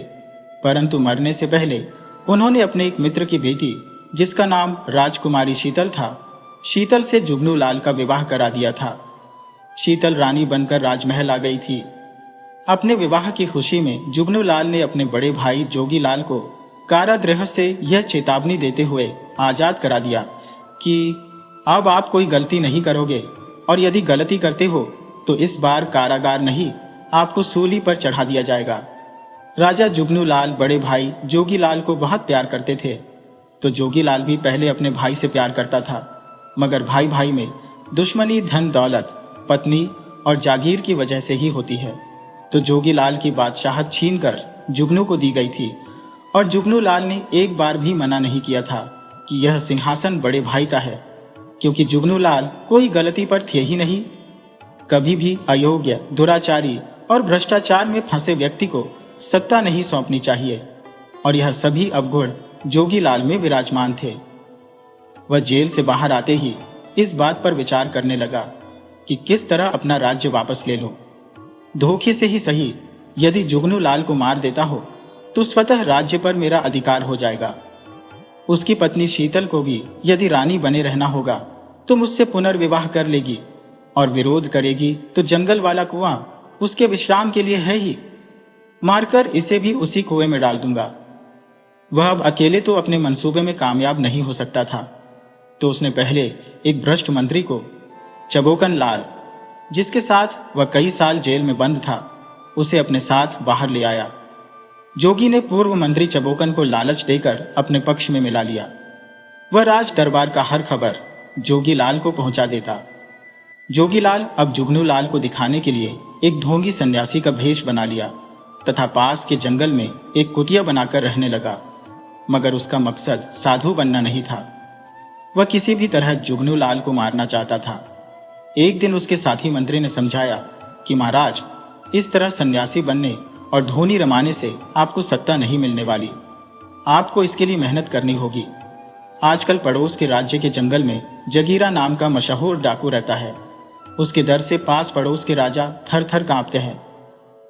परंतु मरने से पहले उन्होंने अपने एक मित्र की बेटी, जिसका नाम राजकुमारी शीतल था, शीतल से जुगनूलाल का विवाह करा दिया था। शीतल रानी बनकर राजमहल आ गई थी। अपने विवाह की खुशी में जुगनूलाल ने अपने बड़े भाई जोगीलाल को कारागृह से यह चेतावनी देते हुए आजाद करा दिया कि अब आप कोई गलती नहीं करोगे, और यदि गलती करते हो तो इस बार कारागार नहीं, आपको सूली पर चढ़ा दिया जाएगा। राजा जुगनूलाल बड़े भाई जोगीलाल को बहुत प्यार करते थे, तो जोगीलाल भी पहले अपने भाई से प्यार करता था, मगर भाई भाई में दुश्मनी धन दौलत, पत्नी और जागीर की वजह से ही होती है। तो जोगीलाल की बादशाहत छीन कर जुगनू को दी गई थी, और जुगनूलाल ने एक बार भी मना नहीं किया था कि यह सिंहासन बड़े भाई का है, क्योंकि जुगनूलाल कोई गलती पर थे ही नहीं। कभी भी अयोग्य, दुराचारी और भ्रष्टाचार में फंसे व्यक्ति को सत्ता नहीं सौंपनी चाहिए, और यह सभी अवगुण जोगीलाल में विराजमान थे। वह जेल से बाहर आते ही इस बात पर विचार करने लगा कि किस तरह अपना राज्य वापस ले लूं। धोखे से ही सही, यदि जुगनूलाल को मार देता हो तो स्वतः राज्य पर मेरा अधिकार हो जाएगा। उसकी पत्नी शीतल को भी यदि रानी बने रहना होगा तो मुझसे पुनर्विवाह कर लेगी, और विरोध करेगी तो जंगल वाला कुआं उसके विश्राम के लिए है ही, मारकर इसे भी उसी कुएं में डाल दूंगा। वह अब अकेले तो अपने मंसूबे में कामयाब नहीं हो सकता था, तो उसने पहले एक भ्रष्ट मंत्री को, चबोकन लाल, जिसके साथ वह कई साल जेल में बंद था, उसे अपने साथ बाहर ले आया। जोगी ने पूर्व मंत्री चबोकन को लालच देकर अपने पक्ष में मिला लिया। वह राज दरबार का हर खबर जोगीलाल को पहुंचा देता। जोगीलाल अब जुगनूलाल को दिखाने के लिए एक ढोंगी सन्यासी का भेष बना लिया तथा पास के जंगल में एक कुटिया बनाकर रहने लगा, मगर उसका मकसद साधु बनना नहीं था। वह किसी भी तरह जुगनूलाल को मारना चाहता था। एक दिन उसके साथी मंत्री ने समझाया कि महाराज, इस तरह सन्यासी बनने और धोनी रमाने से आपको सत्ता नहीं मिलने वाली, आपको इसके लिए मेहनत करनी होगी। आजकल पड़ोस के राज्य के जंगल में जगीरा नाम का मशहूर डाकू रहता है। उसके डर से पास पड़ोस के राजा थर थर कांपते हैं।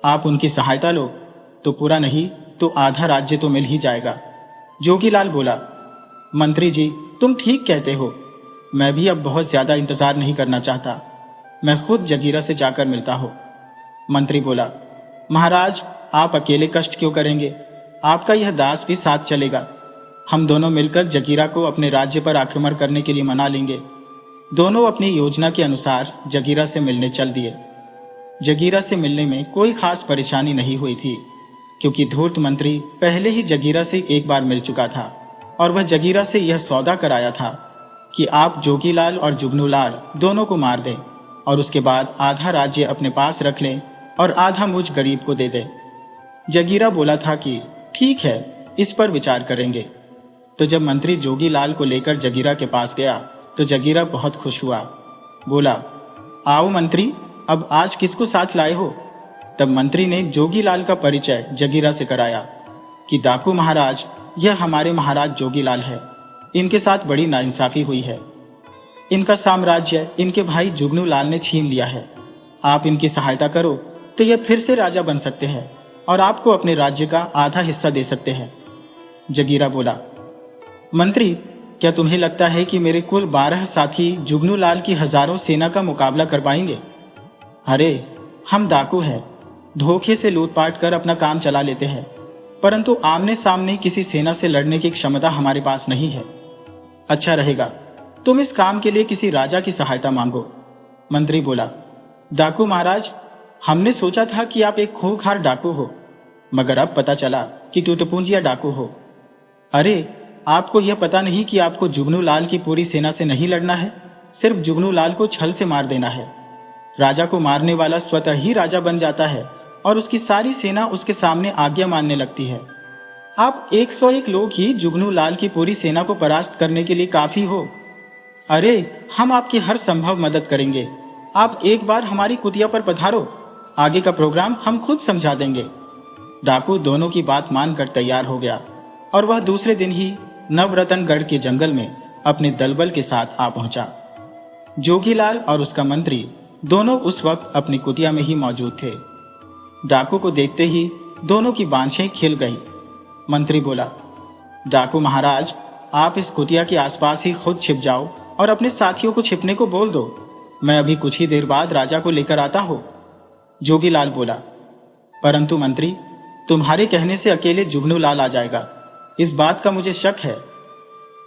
आप उनकी सहायता लो तो पूरा नहीं तो आधा राज्य तो मिल ही जाएगा। जोगीलाल बोला, मंत्री जी तुम ठीक कहते हो, मैं भी अब बहुत ज्यादा इंतजार नहीं करना चाहता, मैं खुद जगीरा से जाकर मिलता हूं। मंत्री बोला, महाराज आप अकेले कष्ट क्यों करेंगे, आपका यह दास भी साथ चलेगा। हम दोनों मिलकर जगीरा को अपने राज्य पर आक्रमण करने के लिए मना लेंगे। दोनों अपनी योजना के अनुसार जगीरा से मिलने चल दिए। जगीरा से मिलने में कोई खास परेशानी नहीं हुई थी, क्योंकि धूर्त मंत्री पहले ही जगीरा से एक बार मिल चुका था और वह जगीरा से यह सौदा कराया था कि आप जोगीलाल और जुगनूलाल दोनों को मार दें और उसके बाद आधा राज्य अपने पास रख लें और आधा मुझ गरीब को दे दें। जगीरा बोला था कि ठीक है, इस पर विचार करेंगे। तो जब मंत्री जोगीलाल को लेकर जगीरा के पास गया तो जगीरा बहुत खुश हुआ। बोला, आओ मंत्री, अब आज किसको साथ लाए हो। तब मंत्री ने जोगीलाल का परिचय जगीरा से कराया कि डाकू महाराज, यह हमारे महाराज जोगीलाल है, इनके साथ बड़ी नाइंसाफी हुई है। इनका साम्राज्य इनके भाई जुगनूलाल ने छीन लिया है। आप इनकी सहायता करो तो यह फिर से राजा बन सकते हैं और आपको अपने राज्य का आधा हिस्सा दे सकते हैं। जगीरा बोला, मंत्री क्या तुम्हें लगता है कि मेरे कुल 12 साथी जुगनूलाल की हजारों सेना का मुकाबला कर पाएंगे। अरे हम डाकू हैं, धोखे से लूटपाट कर अपना काम चला लेते हैं, परंतु आमने सामने किसी सेना से लड़ने की क्षमता हमारे पास नहीं है। अच्छा रहेगा तुम इस काम के लिए किसी राजा की सहायता मांगो। मंत्री बोला, डाकू महाराज, हमने सोचा था कि आप एक खूंखार डाकू हो, मगर अब पता चला कि टूटपूंजिया डाकू हो। अरे आपको यह पता नहीं कि आपको जुगनूलाल की पूरी सेना से नहीं लड़ना है, सिर्फ जुगनूलाल को छल से मार देना है। राजा को मारने वाला स्वतः ही राजा बन जाता है और उसकी सारी सेना उसके सामने आज्ञा मानने लगती है। आप 101 लोग ही जुगनूलाल की पूरी सेना को परास्त करने के लिए काफी हो। अरे हम आपकी हर संभव मदद करेंगे, आप एक बार हमारी कुटिया पर पधारो, आगे का प्रोग्राम हम खुद समझा देंगे। डाकू दोनों की बात मानकर तैयार हो गया और वह दूसरे दिन ही नवरतनगढ़ के जंगल में अपने दलबल के साथ आ पहुंचा। जोगीलाल और उसका मंत्री दोनों उस वक्त अपनी कुटिया में ही मौजूद थे। डाकू को देखते ही दोनों की बांछें खिल गई। मंत्री बोला, डाकू महाराज, आप इस कुटिया के आसपास ही खुद छिप जाओ और अपने साथियों को छिपने को बोल दो, मैं अभी कुछ ही देर बाद राजा को लेकर आता हूं। जोगीलाल बोला, परंतु मंत्री, तुम्हारे कहने से अकेले जुगनूलाल आ जाएगा, इस बात का मुझे शक है।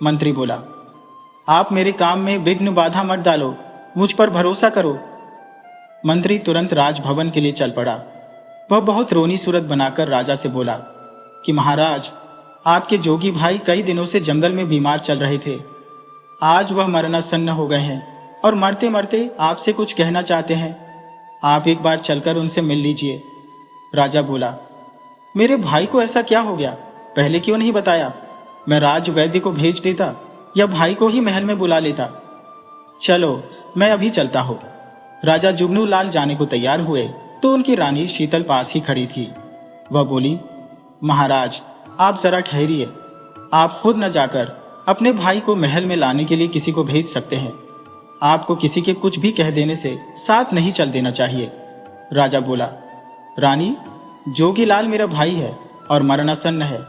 मंत्री बोला, आप मेरे काम में विघ्न बाधा मत डालो, मुझ पर भरोसा करो। मंत्री तुरंत राजभवन के लिए चल पड़ा। वह बहुत रोनी सूरत बनाकर राजा से बोला कि महाराज, आपके जोगी भाई कई दिनों से जंगल में बीमार चल रहे थे, आज वह मरणासन्न हो गए हैं और मरते मरते आपसे कुछ कहना चाहते हैं, आप एक बार चलकर उनसे मिल लीजिए। राजा बोला, मेरे भाई को ऐसा क्या हो गया, पहले क्यों नहीं बताया, मैं राज वैद्य को भेज देता या भाई को ही महल में बुला लेता। चलो मैं अभी चलता हूं। राजा जुगनूलाल जाने को तैयार हुए तो उनकी रानी शीतल पास ही खड़ी थी। वह बोली, महाराज आप जरा ठहरिए, आप खुद न जाकर अपने भाई को महल में लाने के लिए किसी को भेज सकते हैं, आपको किसी के कुछ भी कह देने से साथ नहीं चल देना चाहिए। राजा बोला, रानी, जोगीलाल मेरा भाई है और मरणासन्न है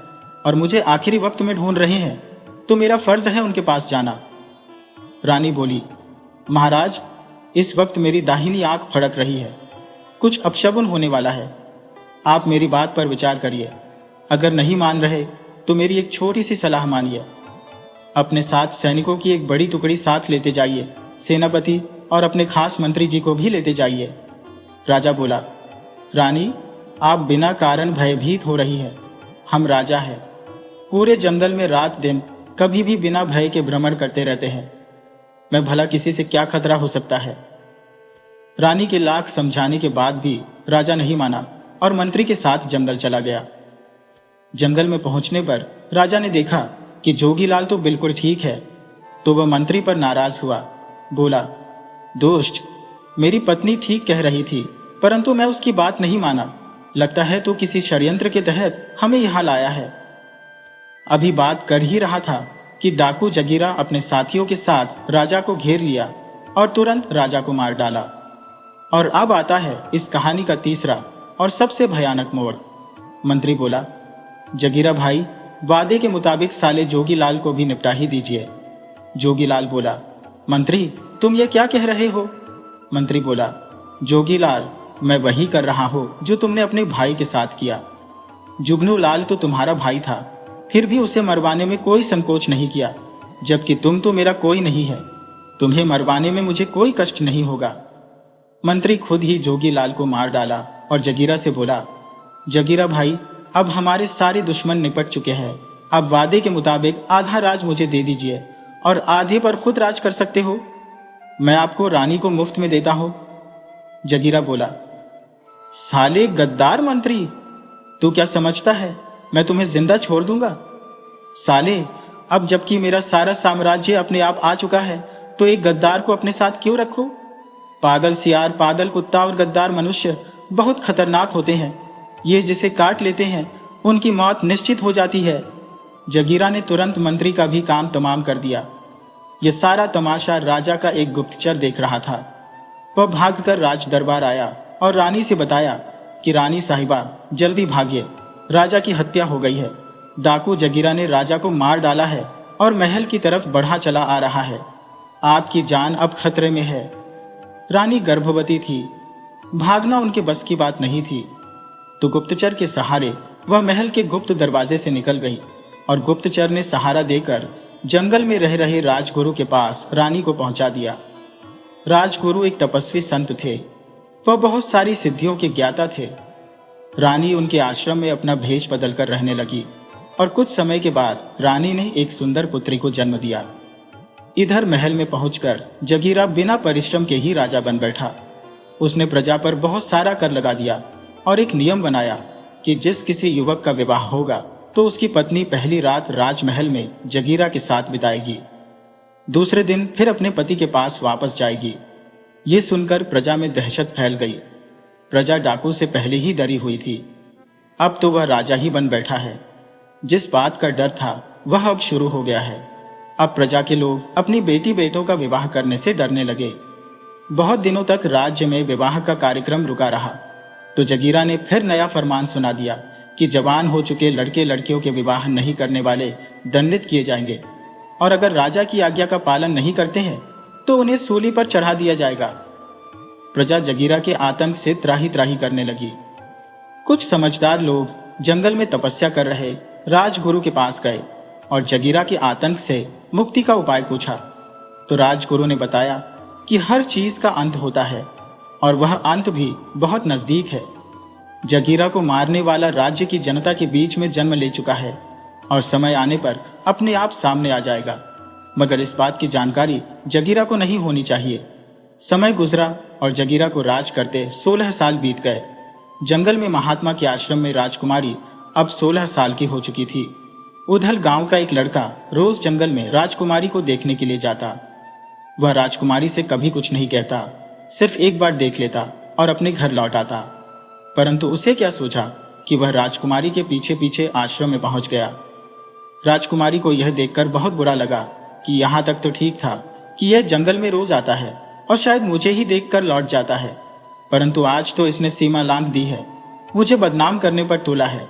और मुझे आखिरी वक्त में ढूंढ रहे हैं, तो मेरा फर्ज है उनके पास जाना। रानी बोली, महाराज, इस वक्त मेरी दाहिनी आंख फड़क रही है, कुछ अपशगुन होने वाला है, आप मेरी बात पर विचार करिए, अगर नहीं मान रहे तो मेरी एक छोटी सी सलाह मानिए। अपने साथ सैनिकों की एक बड़ी टुकड़ी साथ लेते जाइए, सेनापति और अपने खास मंत्री जी को भी लेते जाइए। राजा बोला, रानी, आप बिना कारण भयभीत हो रही है, हम राजा हैं, पूरे जंगल में रात दिन कभी भी बिना भय के भ्रमण करते रहते हैं, मैं भला किसी से क्या खतरा हो सकता है। रानी के लाख समझाने के बाद भी राजा नहीं माना और मंत्री के साथ जंगल चला गया। जंगल में पहुंचने पर राजा ने देखा कि जोगीलाल तो बिल्कुल ठीक है, तो वह मंत्री पर नाराज हुआ। बोला, दोस्त, मेरी पत्नी ठीक कह रही थी, परंतु मैं उसकी बात नहीं माना, लगता है तो किसी षड्यंत्र के तहत हमें यहां लाया है। अभी बात कर ही रहा था कि डाकू जगीरा अपने साथियों के साथ राजा को घेर लिया और तुरंत राजा को मार डाला। और अब आता है इस कहानी का तीसरा और सबसे भयानक मोड़। मंत्री बोला, जगीरा भाई, वादे के मुताबिक साले जोगीलाल को भी निपटा ही दीजिए। जोगीलाल बोला, मंत्री तुम ये क्या कह रहे हो? मंत्री बोला, जोगीलाल, मैं वही कर रहा हूं जो तुमने अपने भाई के साथ किया। जुगनू लाल तो तुम्हारा भाई था, फिर भी उसे मरवाने में कोई संकोच नहीं किया, जबकि तुम तो मेरा कोई नहीं है। तुम्हें मरवाने में मुझे कोई कष्ट नहीं होगा। मंत्री खुद ही जोगीलाल को मार डाला और जगीरा से बोला, जगीरा भाई, अब हमारे सारे दुश्मन निपट चुके हैं। अब वादे के मुताबिक आधा राज मुझे दे दीजिए और आधे पर खुद राज कर सकते हो। मैं आपको रानी को मुफ्त में देता हूं। जगीरा बोला, साले गद्दार मंत्री, तू क्या समझता है मैं तुम्हें जिंदा छोड़ दूंगा? साले, अब जबकि मेरा सारा साम्राज्य अपने आप आ चुका है तो एक गद्दार को अपने साथ क्यों रखो? पागल सियार, पागल कुत्ता और गद्दार मनुष्य बहुत खतरनाक होते हैं। ये जिसे काट लेते हैं उनकी मौत निश्चित हो जाती है। जगीरा ने तुरंत मंत्री का भी काम तमाम कर दिया। यह सारा तमाशा राजा का एक गुप्तचर देख रहा था। वह भागकर राज दरबार आया और रानी से बताया कि रानी साहिबा, जल्दी भागिए, राजा की हत्या हो गई है। डाकू जगीरा ने राजा को मार डाला है और महल की तरफ बढ़ा चला आ रहा है। आपकी जान अब खतरे में है। रानी गर्भवती थी, भागना उनके बस की बात नहीं थी। तो गुप्तचर के सहारे वह महल के गुप्त दरवाजे से निकल गई और गुप्तचर ने सहारा देकर जंगल में रह रहे राजगुरु के पास रानी को पहुंचा दिया। राजगुरु एक तपस्वी संत थे। वह बहुत सारी सिद्धियों के ज्ञाता थे। रानी उनके आश्रम में अपना भेष बदलकर रहने लगी और कुछ समय के बाद रानी ने एक सुंदर पुत्री को जन्म दिया। इधर महल में पहुंचकर जगीरा बिना परिश्रम के ही राजा बन बैठा। उसने प्रजा पर बहुत सारा कर लगा दिया और एक नियम बनाया कि जिस किसी युवक का विवाह होगा तो उसकी पत्नी पहली रात राजमहल में जगीरा के साथ बिताएगी, दूसरे दिन फिर अपने पति के पास वापस जाएगी। ये सुनकर प्रजा में दहशत फैल गई। प्रजा डाकू से पहले ही डरी हुई थी, अब तो वह राजा ही बन बैठा है। जिस बात का डर था वह अब शुरू हो गया है। अब प्रजा के लोग अपनी बेटी बेटों का विवाह करने से डरने लगे। बहुत दिनों तक राज्य में विवाह का कार्यक्रम रुका रहा तो जगीरा ने फिर नया फरमान सुना दिया कि जवान हो चुके लड़के लड़कियों के विवाह नहीं करने वाले दंडित किए जाएंगे और अगर राजा की आज्ञा का पालन नहीं करते हैं तो उन्हें सूली पर चढ़ा दिया जाएगा। प्रजा जगीरा के आतंक से त्राही त्राही करने लगी। कुछ समझदार लोग जंगल में तपस्या कर रहे राजगुरु के पास गए और जगीरा के आतंक से मुक्ति का उपाय पूछा तो राजगुरु ने बताया कि हर चीज का अंत होता है और वह अंत भी बहुत नजदीक है। जगीरा को मारने वाला राज्य की जनता के बीच में जन्म ले चुका है और समय आने पर अपने आप सामने आ जाएगा, मगर इस बात की जानकारी जगीरा को नहीं होनी चाहिए। समय गुजरा और जगीरा को राज करते 16 साल बीत गए। जंगल में महात्मा के आश्रम में राजकुमारी अब 16 साल की हो चुकी थी। उधर गांव का एक लड़का रोज जंगल में राजकुमारी को देखने के लिए जाता। वह राजकुमारी से कभी कुछ नहीं कहता, सिर्फ एक बार देख लेता और अपने घर लौट आता। परंतु उसे क्या सूझा कि वह राजकुमारी के पीछे पीछे आश्रम में पहुंच गया। राजकुमारी को यह देखकर बहुत बुरा लगा कि यहाँ तक तो ठीक था कि यह जंगल में रोज आता है और शायद मुझे ही देखकर लौट जाता है, परंतु आज तो इसने सीमा लांघ दी है, मुझे बदनाम करने पर तुला है।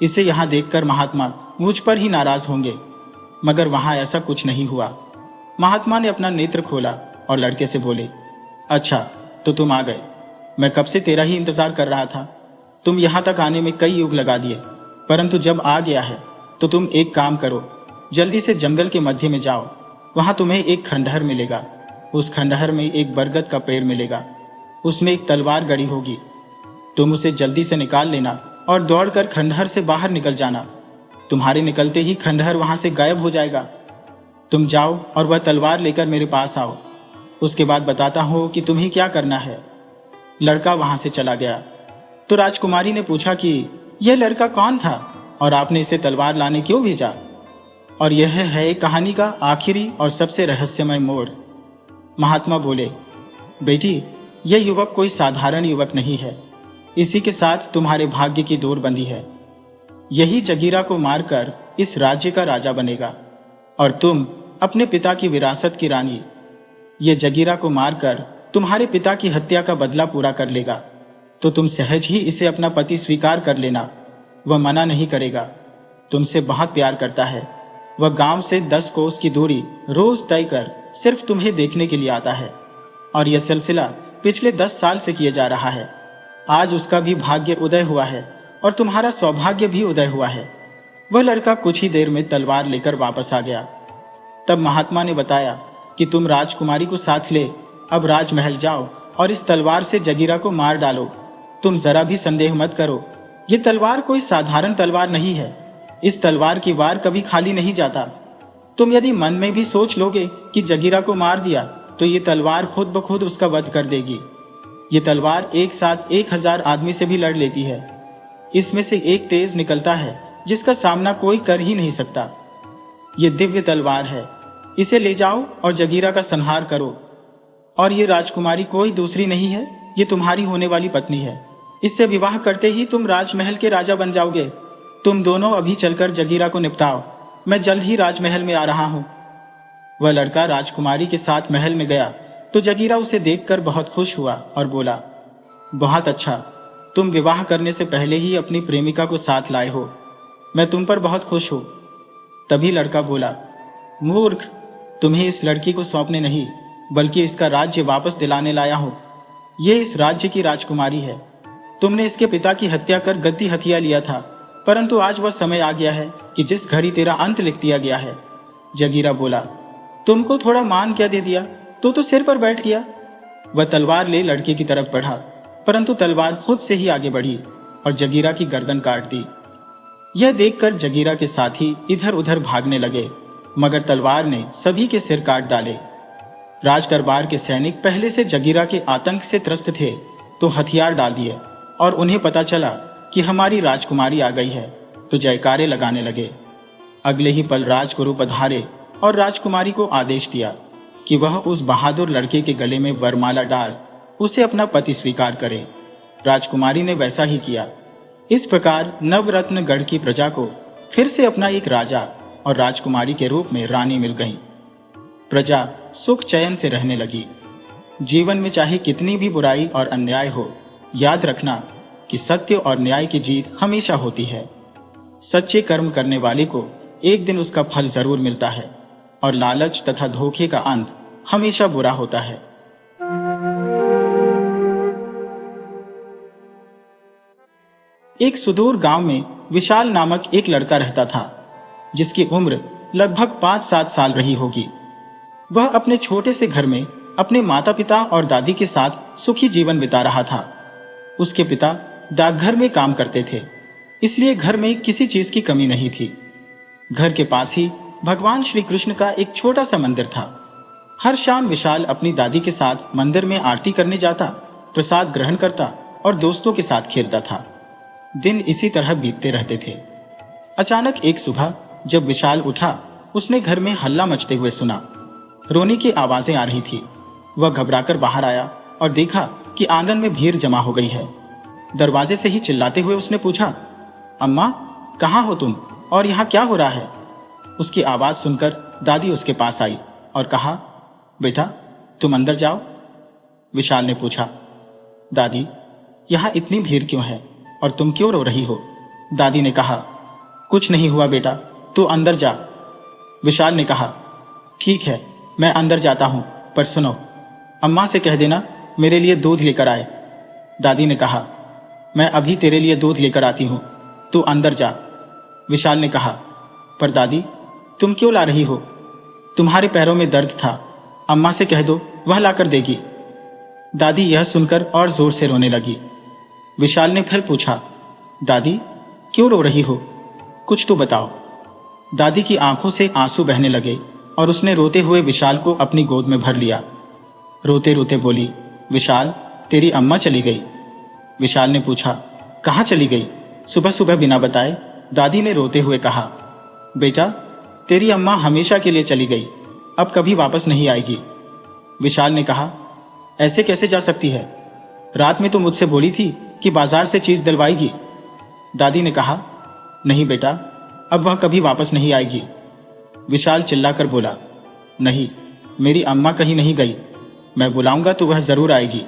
इसे यहाँ देखकर महात्मा मुझ पर ही नाराज होंगे। मगर वहां ऐसा कुछ नहीं हुआ। महात्मा ने अपना नेत्र खोला और लड़के से बोले, अच्छा तो तुम आ गए, मैं कब से तेरा ही इंतजार कर रहा था। तुम यहाँ तक आने में कई युग लगा दिए, परंतु जब आ गया है तो तुम एक काम करो, जल्दी से जंगल के मध्य में जाओ। वहां तुम्हें एक खंडहर मिलेगा। उस खंडहर में एक बरगद का पेड़ मिलेगा, उसमें एक तलवार गड़ी होगी। तुम उसे जल्दी से निकाल लेना और दौड़कर खंडहर से बाहर निकल जाना। तुम्हारे निकलते ही खंडहर वहां से गायब हो जाएगा। तुम जाओ और वह तलवार लेकर मेरे पास आओ, उसके बाद बताता हूं कि तुम्हें क्या करना है। लड़का वहां से चला गया। तो राजकुमारी ने पूछा कि यह लड़का कौन था और आपने इसे तलवार लाने क्यों भेजा। और यह है कहानी का आखिरी और सबसे रहस्यमय मोड़। महात्मा बोले, बेटी, यह युवक कोई साधारण युवक नहीं है, इसी के साथ तुम्हारे भाग्य की डोर बंधी है। यही जगीरा को मारकर इस राज्य का राजा बनेगा। और तुम अपने पिता की विरासत की रानी। ये जगीरा को मारकर तुम्हारे पिता की हत्या का बदला पूरा कर लेगा, तो तुम सहज ही इसे अपना पति स्वीकार कर लेना। वह मना नहीं करेगा, तुमसे बहुत प्यार करता है। वह गांव से 10 कोस की दूरी रोज तय कर सिर्फ तुम्हें देखने के लिए आता है, और यह सिलसिला पिछले 10 साल से किया जा रहा है। आज उसका भी भाग्य उदय हुआ है और तुम्हारा सौभाग्य भी उदय हुआ है। वह लड़का कुछ ही देर में तलवार लेकर वापस आ गया। तब महात्मा ने बताया कि तुम राजकुमारी को साथ ले अब राजमहल जाओ और इस तलवार से जगीरा को मार डालो। तुम जरा भी संदेह मत करो, ये तलवार कोई साधारण तलवार नहीं है। इस तलवार की वार कभी खाली नहीं जाता। तुम यदि मन में भी सोच लोगे कि जगीरा को मार दिया, तो ये तलवार खुद ब खुद उसका वध कर देगी। ये तलवार एक साथ 1000 आदमी से भी लड़ लेती है। इसमें से एक तेज निकलता है जिसका सामना कोई कर ही नहीं सकता। ये दिव्य तलवार है, इसे ले जाओ और जगीरा का संहार करो। और ये राजकुमारी कोई दूसरी नहीं है, ये तुम्हारी होने वाली पत्नी है। इससे विवाह करते ही तुम राजमहल के राजा बन जाओगे। तुम दोनों अभी चलकर जगीरा को निपटाओ, मैं जल्द ही राजमहल में आ रहा हूं। वह लड़का राजकुमारी के साथ महल में गया तो जगीरा उसे देखकर बहुत खुश हुआ और बोला, बहुत अच्छा, तुम विवाह करने से पहले ही अपनी प्रेमिका को साथ लाए हो। मैं तुम पर बहुत खुश हूं। तभी लड़का बोला, मूर्ख, तुम्हें इस लड़की को सौंपने नहीं बल्कि इसका राज्य वापस दिलाने लाया हूं। यह इस राज्य की राजकुमारी है। तुमने इसके पिता की हत्या कर गद्दी हथिया लिया था, परंतु आज वह समय आ गया है कि जिस घड़ी तेरा अंत लिख दिया गया है। जगीरा बोला, तुमको थोड़ा मान क्या दे दिया, तो सिर पर बैठ गया। वह तलवार ले लड़के की तरफ बढ़ा, परंतु तलवार खुद से ही आगे बढ़ी और जगीरा की गर्दन काट दी। यह देखकर जगीरा के साथी इधर उधर भागने लगे, मगर तलवार ने सभी के सिर काट डाले। राज दरबार के सैनिक पहले से जगीरा के आतंक से त्रस्त थे, तो हथियार डाल दिए और उन्हें पता चला कि हमारी राजकुमारी आ गई है, तो जयकारे लगाने लगे। अगले ही पल राजगुरु पधारे और राजकुमारी को आदेश दिया कि वह उस बहादुर लड़के के गले में वरमाला डाल उसे अपना पति स्वीकार करे। राजकुमारी ने वैसा ही किया। इस प्रकार नवरत्नगढ़ की प्रजा को फिर से अपना एक राजा और राजकुमारी के रूप में रानी मिल गई। प्रजा सुख चैन से रहने लगी। जीवन में चाहे कितनी भी बुराई और अन्याय हो, याद रखना कि सत्य और न्याय की जीत हमेशा होती है। सच्चे कर्म करने वाले को एक दिन उसका फल जरूर मिलता है, और लालच तथा धोखे का अंत हमेशा बुरा होता है। एक सुदूर गांव में विशाल नामक एक लड़का रहता था, जिसकी उम्र लगभग 5-7 साल रही होगी। वह अपने छोटे से घर में अपने माता पिता और दादी के साथ सुखी जीवन बिता रहा था। उसके पिता डाकघर में काम करते थे, इसलिए घर में किसी चीज की कमी नहीं थी। घर के पास ही भगवान श्री कृष्ण का एक छोटा सा मंदिर था। हर शाम विशाल अपनी दादी के साथ मंदिर में आरती करने जाता, प्रसाद ग्रहण करता और दोस्तों के साथ खेलता था। दिन इसी तरह बीतते रहते थे। अचानक एक सुबह जब विशाल उठा, उसने घर में हल्ला मचते हुए सुना। रोने की आवाजें आ रही थी। वह घबराकर बाहर आया और देखा कि आंगन में भीड़ जमा हो गई है। दरवाजे से ही चिल्लाते हुए उसने पूछा, अम्मा, कहाँ हो तुम और यहाँ क्या हो रहा है? उसकी आवाज सुनकर दादी उसके पास आई और कहा, बेटा तुम अंदर जाओ। विशाल ने पूछा, दादी यहाँ इतनी भीड़ क्यों है और तुम क्यों रो रही हो? दादी ने कहा, कुछ नहीं हुआ बेटा, तू अंदर जा। विशाल ने कहा, ठीक है मैं अंदर जाता हूं, पर सुनो, अम्मा से कह देना मेरे लिए दूध लेकर आए। दादी ने कहा, मैं अभी तेरे लिए दूध लेकर आती हूं, तू अंदर जा। विशाल ने कहा, पर दादी तुम क्यों ला रही हो? तुम्हारे पैरों में दर्द था, अम्मा से कह दो, वह लाकर देगी। दादी यह सुनकर और जोर से रोने लगी। विशाल ने फिर पूछा, दादी क्यों रो रही हो? कुछ तो बताओ। दादी की आंखों से आंसू बहने लगे और उसने रोते हुए विशाल को अपनी गोद में भर लिया। रोते रोते बोली, विशाल तेरी अम्मा चली गई। विशाल ने पूछा, कहाँ चली गई? सुबह सुबह बिना बताए? दादी ने रोते हुए कहा, बेटा तेरी अम्मा हमेशा के लिए चली गई, अब कभी वापस नहीं आएगी। विशाल ने कहा, ऐसे कैसे जा सकती है? रात में तो मुझसे बोली थी कि बाजार से चीज दिलवाएगी। दादी ने कहा, नहीं बेटा, अब वह कभी वापस नहीं आएगी। विशाल चिल्लाकर बोला, नहीं, मेरी अम्मा कहीं नहीं गई, मैं बुलाऊंगा तो वह जरूर आएगी।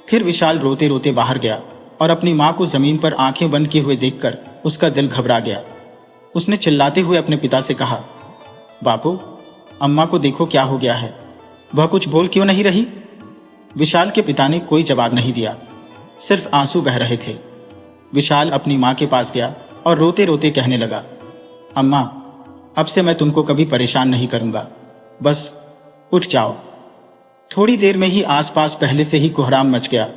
फिर विशाल रोते रोते बाहर गया और अपनी मां को जमीन पर आंखें बंद किए हुए देखकर उसका दिल घबरा गया। उसने चिल्लाते हुए अपने पिता से कहा, बापू, अम्मा को देखो क्या हो गया है, वह कुछ बोल क्यों नहीं रही? विशाल के पिता ने कोई जवाब नहीं दिया, सिर्फ आंसू बह रहे थे। विशाल अपनी मां के पास गया और रोते रोते कहने लगा, अम्मा, अब से मैं तुमको कभी परेशान नहीं करूंगा, बस उठ जाओ। थोड़ी देर में ही आसपास पहले से ही कोहराम मच गया।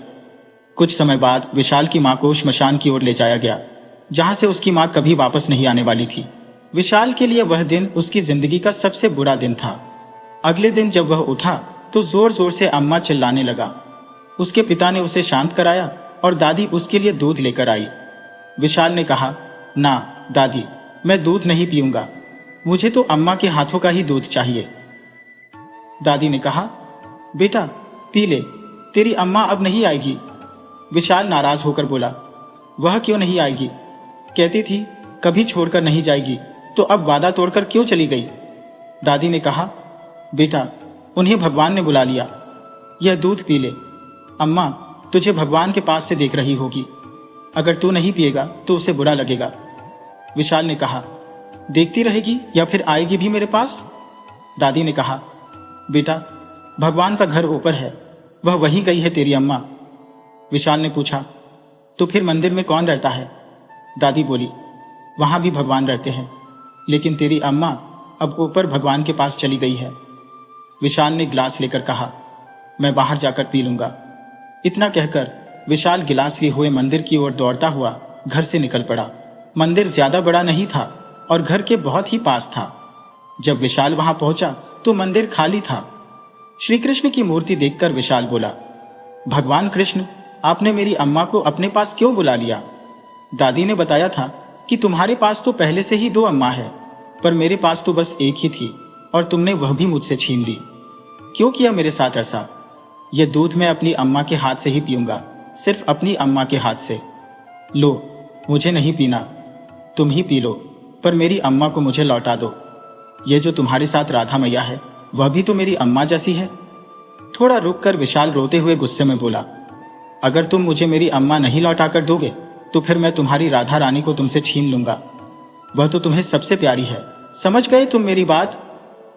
कुछ समय बाद विशाल की मां को श्मशान की ओर ले जाया गया, जहां से उसकी मां कभी वापस नहीं आने वाली थी। विशाल के लिए वह दिन उसकी जिंदगी का सबसे बुरा दिन था। अगले दिन जब वह उठा तो जोर जोर से अम्मा चिल्लाने लगा। उसके पिता ने उसे शांत कराया और दादी उसके लिए दूध लेकर आई। विशाल ने कहा, ना दादी, मैं दूध नहीं पीऊंगा, मुझे तो अम्मा के हाथों का ही दूध चाहिए। दादी ने कहा, बेटा पी ले, तेरी अम्मा अब नहीं आएगी। विशाल नाराज होकर बोला, वह क्यों नहीं आएगी? कहती थी कभी छोड़कर नहीं जाएगी, तो अब वादा तोड़कर क्यों चली गई? दादी ने कहा, बेटा उन्हें भगवान ने बुला लिया, यह दूध पी ले। अम्मा तुझे भगवान के पास से देख रही होगी, अगर तू नहीं पिएगा तो उसे बुरा लगेगा। विशाल ने कहा, देखती रहेगी या फिर आएगी भी मेरे पास? दादी ने कहा, बेटा भगवान का घर ऊपर है, वह वहीं गई है तेरी अम्मा। विशाल ने पूछा, तो फिर मंदिर में कौन रहता है? दादी बोली, वहां भी भगवान रहते हैं, लेकिन तेरी अम्मा अब ऊपर भगवान के पास चली गई है। विशाल ने गिलास लेकर कहा, मैं बाहर जाकर पी लूंगा। इतना कहकर विशाल गिलास लिए हुए मंदिर की ओर दौड़ता हुआ घर से निकल पड़ा। मंदिर ज्यादा बड़ा नहीं था और घर के बहुत ही पास था। जब विशाल वहां पहुंचा तो मंदिर खाली था। श्री कृष्ण की मूर्ति देखकर विशाल बोला, भगवान कृष्ण, आपने मेरी अम्मा को अपने पास क्यों बुला लिया? दादी ने बताया था कि तुम्हारे पास तो पहले से ही 2 अम्मा है, पर मेरे पास तो बस एक ही थी और तुमने वह भी मुझसे छीन ली। क्यों किया मेरे साथ ऐसा? यह दूध मैं अपनी अम्मा के हाथ से ही पीऊंगा, सिर्फ अपनी अम्मा के हाथ से। लो, मुझे नहीं पीना, तुम ही पी लो, पर मेरी अम्मा को मुझे लौटा दो। यह जो तुम्हारे साथ राधा मैया है, वह भी तो मेरी अम्मा जैसी है। थोड़ा रुककर विशाल रोते हुए गुस्से में बोला, अगर तुम मुझे मेरी अम्मा नहीं लौटा कर दोगे तो फिर मैं तुम्हारी राधा रानी को तुमसे छीन लूंगा, वह तो तुम्हें सबसे प्यारी है। समझ गए तुम मेरी बात?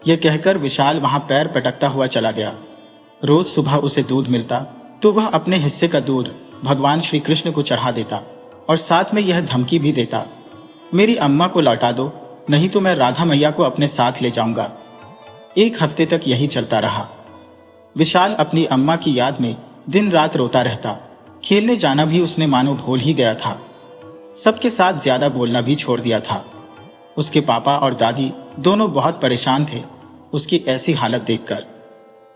यह कहकर विशाल वहां पैर पटकता हुआ चला गया। रोज सुबह उसे दूध मिलता तो वह अपने हिस्से का दूध भगवान श्री कृष्ण को चढ़ा देता और साथ में यह धमकी भी देता, मेरी अम्मा को लौटा दो, नहीं तो मैं राधा मैया को अपने साथ ले जाऊंगा। 1 हफ्ते तक यही चलता रहा। विशाल अपनी अम्मा की याद में दिन रात रोता रहता। खेलने जाना भी उसने मानो भूल ही गया था। सबके साथ ज्यादा बोलना भी छोड़ दिया था। उसके पापा और दादी दोनों बहुत परेशान थे उसकी ऐसी हालत देखकर।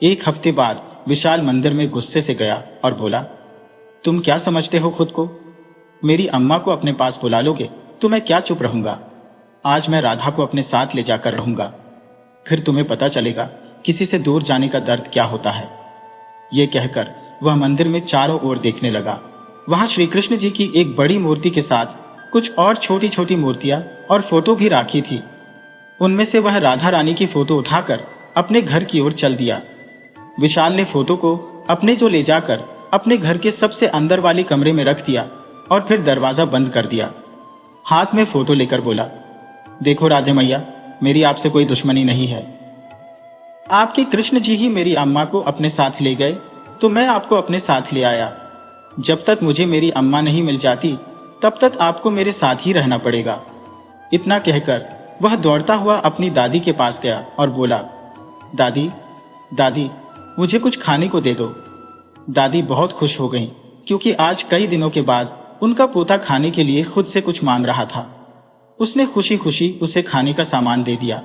1 हफ्ते बाद विशाल मंदिर में गुस्से से गया और बोला, तुम क्या समझते हो खुद को? मेरी अम्मा को अपने पास बुला लोगे तो मैं क्या चुप रहूंगा? आज मैं राधा को अपने साथ ले जाकर रहूंगा, फिर तुम्हें पता चलेगा किसी से दूर जाने का दर्द क्या होता है। यह कहकर वह मंदिर में चारों ओर देखने लगा। वहां श्री कृष्ण जी की एक बड़ी मूर्ति के साथ कुछ और छोटी छोटी मूर्तियां और फोटो भी राखी थी। उनमें से वह राधा रानी की फोटो उठाकर अपने घर की ओर चल दिया। विशाल ने फोटो को अपने जो ले जाकर अपने घर के सबसे अंदर वाले कमरे में रख दिया और फिर दरवाजा बंद कर दिया। हाथ में फोटो लेकर बोला, देखो राधे मैया, मेरी आपसे कोई दुश्मनी नहीं है। आपके कृष्ण जी ही मेरी अम्मा को अपने साथ ले गए तो मैं आपको अपने साथ ले आया। जब तक मुझे मेरी अम्मा नहीं मिल जाती तब तक आपको मेरे साथ ही रहना पड़ेगा। इतना कहकर वह दौड़ता हुआ अपनी दादी के पास गया और बोला, दादी दादी, मुझे कुछ खाने को दे दो। दादी बहुत खुश हो गईं, क्योंकि आज कई दिनों के बाद उनका पोता खाने के लिए खुद से कुछ मांग रहा था। उसने खुशी खुशी उसे खाने का सामान दे दिया।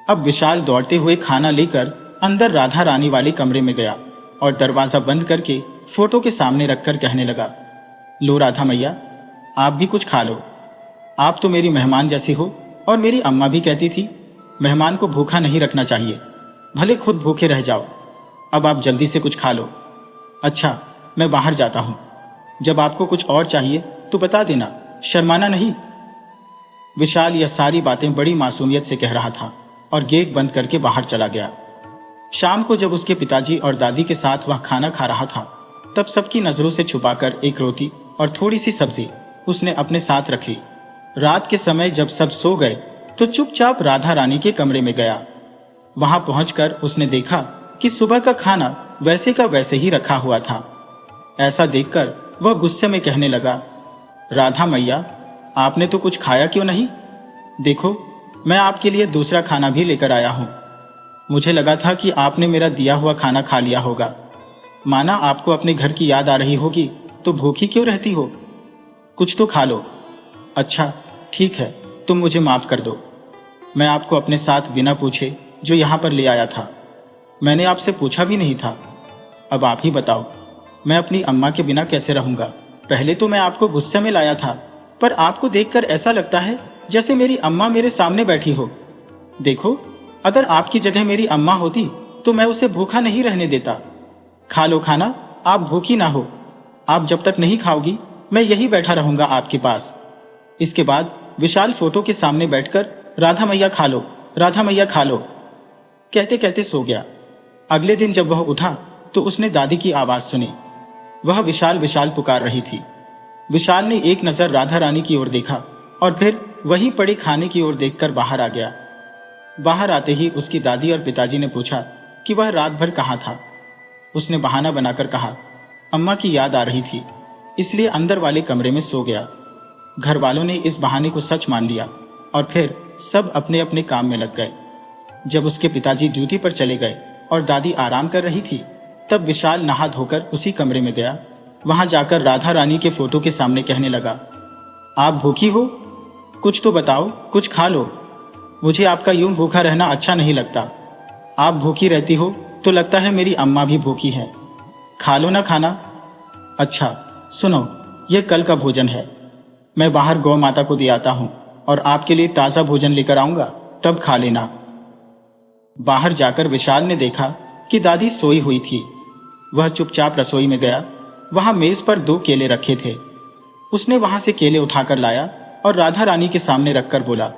अब विशाल दौड़ते हुए खाना लेकर अंदर राधा रानी वाले कमरे में गया और दरवाजा बंद करके फोटो के सामने रखकर कहने लगा, लो राधा मैया, आप भी कुछ खा लो। आप तो मेरी मेहमान जैसी हो और मेरी अम्मा भी कहती थी मेहमान को भूखा नहीं रखना चाहिए, भले खुद भूखे रह जाओ। अब आप जल्दी से कुछ खा लो। अच्छा, मैं बाहर जाता हूं, जब आपको कुछ और चाहिए तो बता देना, शर्माना नहीं। विशाल यह सारी बातें बड़ी मासूमियत से कह रहा था और गेट बंद करके बाहर चला गया। शाम को जब उसके पिताजी और दादी के साथ वह खाना खा रहा था, तब सबकी नजरों से छुपाकर एक रोटी और थोड़ी सी सब्जी उसने अपने साथ रखी। रात के समय जब सब सो गए तो चुपचाप राधा रानी के कमरे में गया। वहां पहुंचकर उसने देखा कि सुबह का खाना वैसे का वैसे ही रखा हुआ था। ऐसा देखकर वह गुस्से में कहने लगा, राधा मैया, आपने तो कुछ खाया क्यों नहीं? देखो, मैं आपके लिए दूसरा खाना भी लेकर आया हूं। मुझे लगा था कि आपने मेरा दिया हुआ खाना खा लिया होगा। माना आपको अपने घर की याद आ रही होगी तो भूखी क्यों रहती हो? कुछ तो खा लो। अच्छा ठीक है, तुम मुझे माफ कर दो। मैं आपको अपने साथ बिना पूछे जो यहाँ पर ले आया था। मैंने आपसे पूछा भी नहीं था। अब आप ही बताओ, मैं अपनी अम्मा के बिना कैसे रहूंगा? पहले तो मैं आपको गुस्से में लाया था, पर आपको देखकर ऐसा लगता है जैसे मेरी अम्मा मेरे सामने बैठी हो। देखो, अगर आपकी जगह मेरी अम्मा होती तो मैं उसे भूखा नहीं रहने देता। खा लो खाना, आप भूखी ना हो। आप जब तक नहीं खाओगी मैं यही बैठा रहूंगा आपके पास। इसके बाद विशाल फोटो के सामने बैठकर राधा मैया खा लो, राधा मैया खा लो कहते कहते सो गया। अगले दिन जब वह उठा तो उसने दादी की आवाज सुनी। वह विशाल विशाल पुकार रही थी। विशाल ने एक नजर राधा रानी की ओर देखा और फिर वहीं पड़े खाने की ओर देखकर बाहर आ गया। बाहर आते ही उसकी दादी और पिताजी ने पूछा कि वह रात भर कहाँ था। उसने बहाना बनाकर कहा, अम्मा की याद आ रही थी, इसलिए अंदर वाले कमरे में सो गया। घर वालों ने इस बहाने को सच मान लिया और फिर सब अपने अपने काम में लग गए। जब उसके पिताजी ड्यूटी पर चले गए और दादी आराम कर रही थी, तब विशाल नहा धोकर उसी कमरे में गया। वहां जाकर राधा रानी के फोटो के सामने कहने लगा, आप भूखी हो? कुछ तो बताओ, कुछ खा लो। मुझे आपका यूं भूखा रहना अच्छा नहीं लगता। आप भूखी रहती हो तो लगता है मेरी अम्मा भी भूखी है। खा लो ना खाना। अच्छा सुनो, यह कल का भोजन है। मैं बाहर गौ माता को दे आता हूं और आपके लिए ताजा भोजन लेकर आऊंगा, तब खा लेना। बाहर जाकर विशाल ने देखा कि दादी सोई हुई थी। वह चुपचाप रसोई में गया। वहां मेज पर 2 केले रखे थे। उसने वहां से केले उठाकर लाया और राधा रानी के सामने रखकर बोला,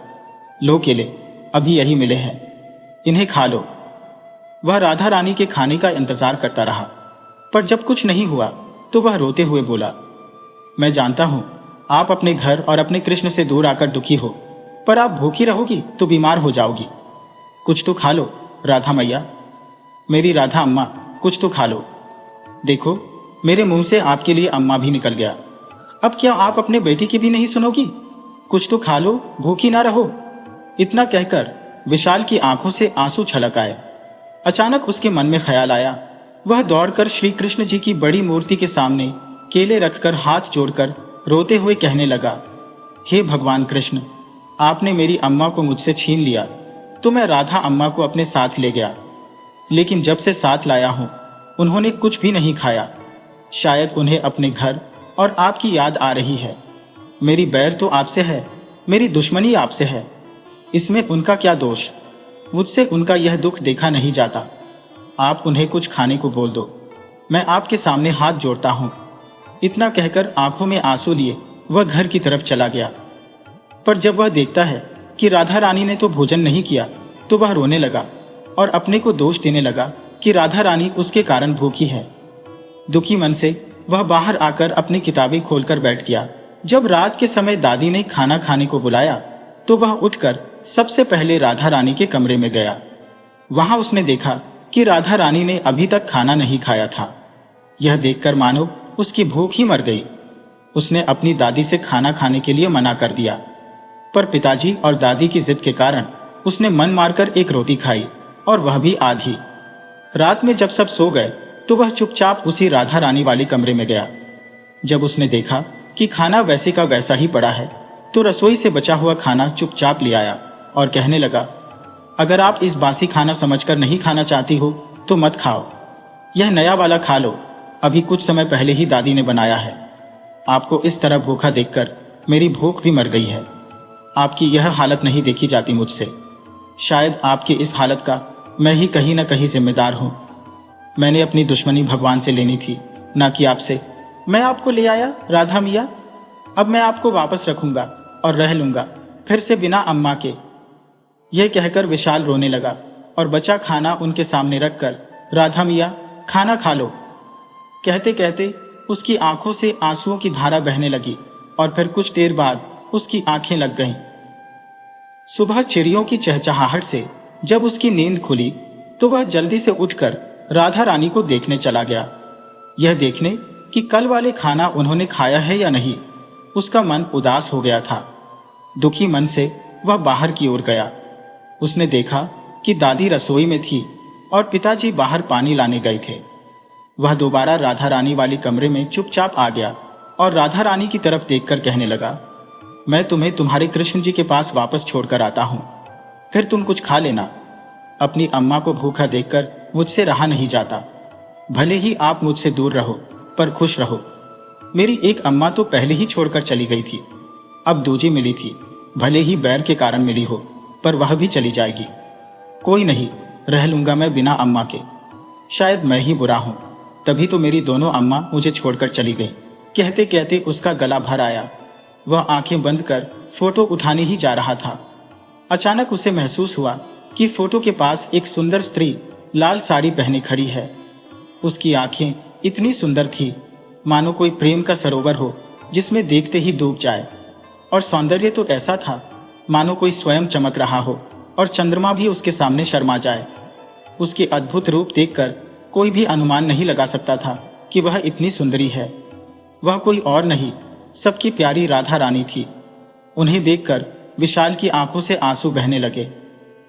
लो केले, अभी यही मिले हैं, इन्हें खा लो। वह राधा रानी के खाने का इंतजार करता रहा, पर जब कुछ नहीं हुआ तो वह रोते हुए बोला, मैं जानता हूं आप अपने घर और अपने कृष्ण से दूर आकर दुखी हो, पर आप भूखी रहोगी तो बीमार हो जाओगी। कुछ तो खा लो राधा मैया, मेरी राधा अम्मा, कुछ तो खा लो। देखो, मेरे मुंह से आपके लिए अम्मा भी निकल गया। अब क्या आप अपने बेटी की भी नहीं सुनोगी? कुछ तो खा लो, भूखी ना रहो। इतना कहकर विशाल की आंखों से आंसू छलक आए। अचानक उसके मन में ख्याल आया। वह दौड़कर श्री कृष्ण जी की बड़ी मूर्ति के सामने केले रखकर हाथ जोड़कर रोते हुए कहने लगा, हे भगवान कृष्ण, आपने मेरी अम्मा को मुझसे छीन लिया तो मैं राधा अम्मा को अपने साथ ले गया, लेकिन जब से साथ लाया हूं उन्होंने कुछ भी नहीं खाया। शायद उन्हें अपने घर और आपकी याद आ रही है। मेरी बैर तो आपसे है, मेरी दुश्मनी आपसे है। इसमें उनका क्या दोष? मुझसे उनका यह दुख देखा नहीं जाता। आप उन्हें कुछ खाने को बोल दो, मैं आपके सामने हाथ जोड़ता हूं। इतना कहकर आंखों में आंसू लिए वह घर की तरफ चला गया। पर जब वह देखता है कि राधा रानी ने तो भोजन नहीं किया, तो वह रोने लगा और अपने को दोष देने लगा कि राधा रानी उसके कारण भूखी है। दुखी मन से वह बाहर आकर अपनी किताबें खोलकर बैठ गया। जब रात के समय दादी ने खाना खाने को बुलाया तो वह उठकर सबसे पहले राधा रानी के कमरे में गया। वहां उसने देखा कि राधा रानी ने अभी तक खाना नहीं खाया था। यह देखकर मानो उसकी भूख ही मर गई। उसने अपनी दादी से खाना खाने के लिए मना कर दिया, पर पिताजी और दादी की जिद के कारण उसने मन मारकर एक रोटी खाई, और वह भी आधी। रात में जब सब सो गए तो वह चुपचाप उसी राधा रानी वाले कमरे में गया। जब उसने देखा कि खाना वैसे का वैसा ही पड़ा है, तो रसोई से बचा हुआ खाना चुपचाप ले आया और कहने लगा, अगर आप इस बासी खाना समझकर नहीं खाना चाहती हो तो मत खाओ, यह नया वाला खा लो, अभी कुछ समय पहले ही दादी ने बनाया है। आपको इस तरह भूखा देखकर मेरी भूख भी मर गई है। आपकी यह हालत नहीं देखी जाती मुझसे। शायद आपकी इस हालत का मैं ही कहीं न कहीं जिम्मेदार हूं। मैंने अपनी दुश्मनी भगवान से लेनी थी, ना कि आपसे। मैं आपको ले आया राधा मिया, अब मैं आपको वापस रखूंगा और रह लूंगा फिर से बिना अम्मा के। यह कहकर विशाल रोने लगा और बचा खाना उनके सामने रखकर, राधा मिया खाना खा लो। कहते कहते उसकी आंखों से आंसुओं की धारा बहने लगी और फिर कुछ देर बाद उसकी आंखें लग गईं। सुबह चिड़ियों की चहचहाहट से जब उसकी नींद खुली तो वह जल्दी से उठकर राधा रानी को देखने चला गया। यह देखने कि कल वाले खाना उन्होंने खाया है या नहीं, उसका मन उदास हो गया था। दुखी मन से वह बाहर की ओर गया। उसने देखा कि दादी रसोई में थी और पिताजी बाहर पानी लाने गए थे। वह दोबारा राधा रानी वाली कमरे में चुपचाप आ गया और राधा रानी की तरफ देखकर कहने लगा, मैं तुम्हें तुम्हारे कृष्ण जी के पास वापस छोड़कर आता हूं, फिर तुम कुछ खा लेना। अपनी अम्मा को भूखा देखकर मुझसे रहा नहीं जाता। भले ही आप मुझसे दूर रहो पर खुश रहो। मेरी एक अम्मा तो पहले ही छोड़कर चली गई थी, अब दूजी मिली थी, भले ही बैर के कारण मिली हो पर वह भी चली जाएगी। कोई नहीं, रह लूंगा मैं बिना अम्मा के। शायद मैं ही बुरा हूं, तभी तो मेरी दोनों अम्मा मुझे छोड़कर चली गई। कहते कहते उसका गला भर आया। वह आंखें बंद कर फोटो उठाने ही जा रहा था। अचानक उसे महसूस हुआ कि फोटो के पास एक सुंदर स्त्री लाल साड़ी पहने खड़ी है। उसकी आंखें इतनी सुंदर थी मानो कोई प्रेम का सरोवर हो जिसमें देखते ही डूब जाए, और सौंदर्य तो ऐसा था मानो कोई स्वयं चमक रहा हो और चंद्रमा भी उसके सामने शर्मा जाए। उसके अद्भुत रूप देखकर कोई भी अनुमान नहीं लगा सकता था कि वह इतनी सुंदरी है। वह कोई और नहीं, सबकी प्यारी राधा रानी थी। उन्हें देखकर विशाल की आंखों से आंसू बहने लगे।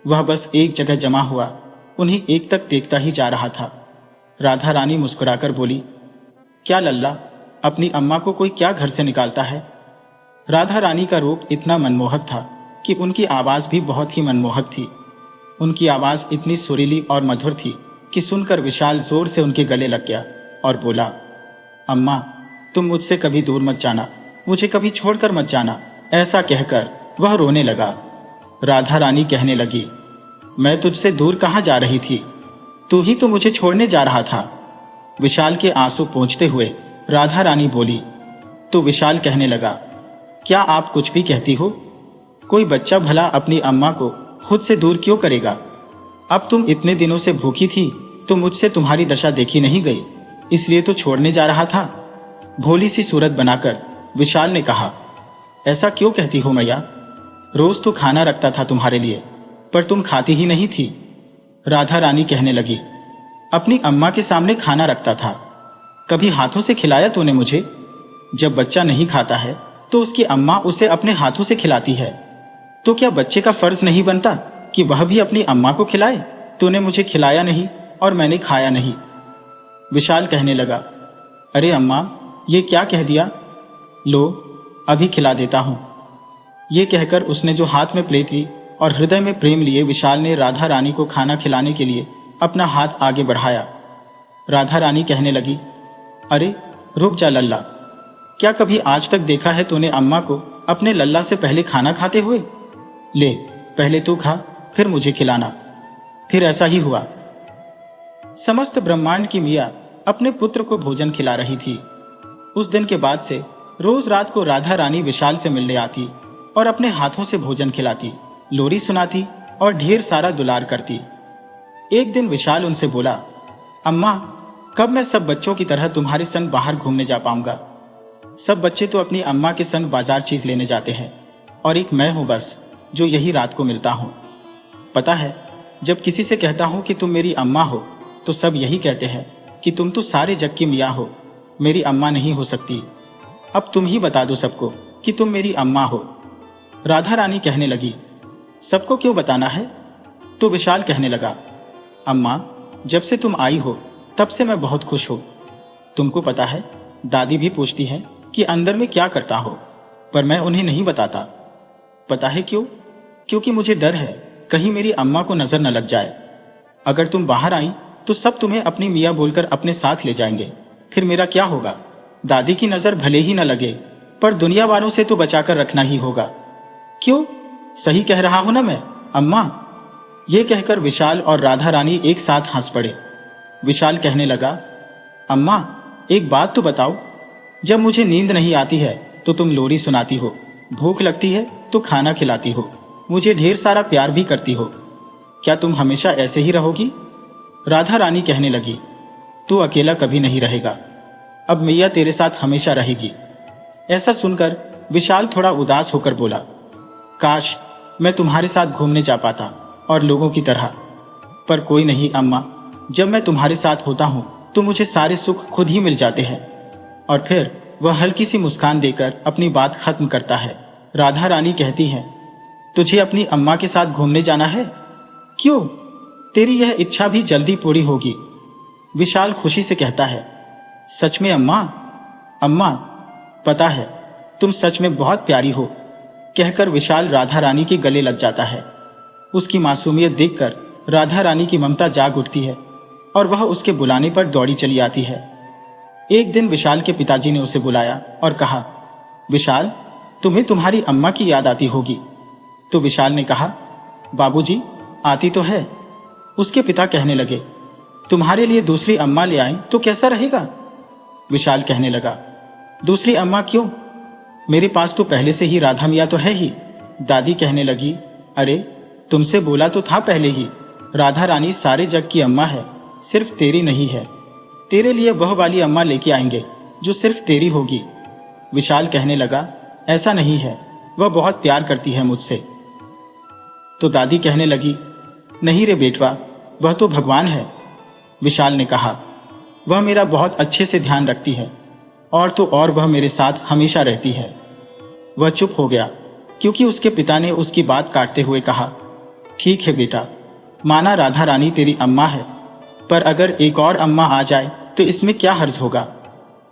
वह बस एक जगह जमा हुआ उन्हीं एक तक देखता ही जा रहा था। राधा रानी मुस्कुराकर बोली, क्या लल्ला, अपनी अम्मा को कोई क्या घर से निकालता है? राधा रानी का रूप इतना मनमोहक था कि उनकी आवाज भी बहुत ही मनमोहक थी। उनकी आवाज इतनी सुरीली और मधुर थी कि सुनकर विशाल जोर से उनके गले लग गया और बोला, अम्मा, तुम मुझसे कभी दूर मत जाना, मुझे कभी छोड़कर मत जाना। ऐसा कहकर वह रोने लगा। राधा रानी कहने लगी, मैं तुझसे दूर कहां जा रही थी, तू ही तो मुझे छोड़ने जा रहा था। विशाल के आंसू पोंछते हुए राधा रानी बोली। तो विशाल कहने लगा, क्या आप कुछ भी कहती हो? कोई बच्चा भला अपनी अम्मा को खुद से दूर क्यों करेगा? अब तुम इतने दिनों से भूखी थी तो मुझसे तुम्हारी दशा देखी नहीं गई, इसलिए तो छोड़ने जा रहा था। भोली सी सूरत बनाकर विशाल ने कहा, ऐसा क्यों कहती हो मैया? रोज तो खाना रखता था तुम्हारे लिए, पर तुम खाती ही नहीं थी। राधा रानी कहने लगी, अपनी अम्मा के सामने खाना रखता था, कभी हाथों से खिलाया तूने मुझे? जब बच्चा नहीं खाता है तो उसकी अम्मा उसे अपने हाथों से खिलाती है, तो क्या बच्चे का फर्ज नहीं बनता कि वह भी अपनी अम्मा को खिलाए? तूने मुझे खिलाया नहीं और मैंने खाया नहीं। विशाल कहने लगा, अरे अम्मा, ये क्या कह दिया? लो, अभी खिला देता हूं। ये कहकर उसने जो हाथ में प्लेट ली और हृदय में प्रेम लिए विशाल ने राधा रानी को खाना खिलाने के लिए अपना हाथ आगे बढ़ाया। राधा रानी कहने लगी, अरे रुक जा लल्ला, क्या कभी आज तक देखा है तूने अम्मा को अपने लल्ला से पहले खाना खाते हुए? ले, पहले तू खा, फिर मुझे खिलाना। फिर ऐसा ही हुआ। समस्त ब्रह्मांड की मिया अपने पुत्र को भोजन खिला रही थी। उस दिन के बाद से रोज रात को राधा रानी विशाल से मिलने आती और अपने हाथों से भोजन खिलाती, लोरी सुनाती और ढेर सारा दुलार करती। एक दिन विशाल उनसे बोला, अम्मा, कब मैं सब बच्चों की तरह तुम्हारे संग बाहर घूमने जा पाऊंगा? सब बच्चे तो अपनी अम्मा के संग बाजार चीज लेने जाते हैं और एक मैं हूं बस जो यही रात को मिलता हूं। पता है, जब किसी से कहता हूं कि तुम मेरी अम्मा हो तो सब यही कहते हैं कि तुम तो सारे जग की मियाँ हो, मेरी अम्मा नहीं हो सकती। अब तुम ही बता दो सबको कि तुम मेरी अम्मा हो। राधा रानी कहने लगी, सबको क्यों बताना है? तो विशाल कहने लगा, अम्मा, जब से तुम आई हो तब से मैं बहुत खुश हूं। तुमको पता है, दादी भी पूछती है कि अंदर में क्या करता हो, पर मैं उन्हें नहीं बताता। पता है क्यों? क्योंकि मुझे डर है कहीं मेरी अम्मा को नजर न लग जाए। अगर तुम बाहर आई तो सब तुम्हें अपनी मियाँ बोलकर अपने साथ ले जाएंगे, फिर मेरा क्या होगा? दादी की नजर भले ही न लगे, पर दुनिया वालों से तो बचाकर रखना ही होगा। क्यों, सही कह रहा हूं ना मैं, अम्मा? ये कहकर विशाल और राधा रानी एक साथ हंस पड़े। विशाल कहने लगा, अम्मा, एक बात तो बताओ, जब मुझे नींद नहीं आती है तो तुम लोरी सुनाती हो, भूख लगती है तो खाना खिलाती हो, मुझे ढेर सारा प्यार भी करती हो। क्या तुम हमेशा ऐसे ही रहोगी? राधा रानी कहने लगी, तू अकेला कभी नहीं रहेगा, अब मैया तेरे साथ हमेशा रहेगी। ऐसा सुनकर विशाल थोड़ा उदास होकर बोला, काश मैं तुम्हारे साथ घूमने जा पाता और लोगों की तरह, पर कोई नहीं अम्मा, जब मैं तुम्हारे साथ होता हूं तो मुझे सारे सुख खुद ही मिल जाते हैं। और फिर वह हल्की सी मुस्कान देकर अपनी बात खत्म करता है। राधा रानी कहती है, तुझे अपनी अम्मा के साथ घूमने जाना है? क्यों? तेरी यह इच्छा भी जल्दी पूरी होगी। विशाल खुशी से कहता है, सच में अम्मा? अम्मा, पता है तुम सच में बहुत प्यारी हो। कहकर विशाल राधा रानी के गले लग जाता है। उसकी मासूमियत देखकर राधा रानी की ममता जाग उठती है और वह उसके बुलाने पर दौड़ी चली आती है। एक दिन विशाल के पिताजी ने उसे बुलाया और कहा, विशाल, तुम्हें तुम्हारी अम्मा की याद आती होगी। तो विशाल ने कहा, बाबूजी, आती तो है। उसके पिता कहने लगे, तुम्हारे लिए दूसरी अम्मा ले आएं तो कैसा रहेगा? विशाल कहने लगा, दूसरी अम्मा क्यों? मेरे पास तो पहले से ही राधा मिया तो है ही। दादी कहने लगी, अरे तुमसे बोला तो था पहले ही, राधा रानी सारे जग की अम्मा है, सिर्फ तेरी नहीं है। तेरे लिए वह वाली अम्मा लेके आएंगे जो सिर्फ तेरी होगी। विशाल कहने लगा, ऐसा नहीं है, वह बहुत प्यार करती है मुझसे। तो दादी कहने लगी, नहीं रे बेटवा, वह तो भगवान है। विशाल ने कहा, वह मेरा बहुत अच्छे से ध्यान रखती है, और तो और वह मेरे साथ हमेशा रहती है। वह चुप हो गया क्योंकि उसके पिता ने उसकी बात काटते हुए कहा, ठीक है बेटा, माना राधा रानी तेरी अम्मा है, पर अगर एक और अम्मा आ जाए तो इसमें क्या हर्ज होगा?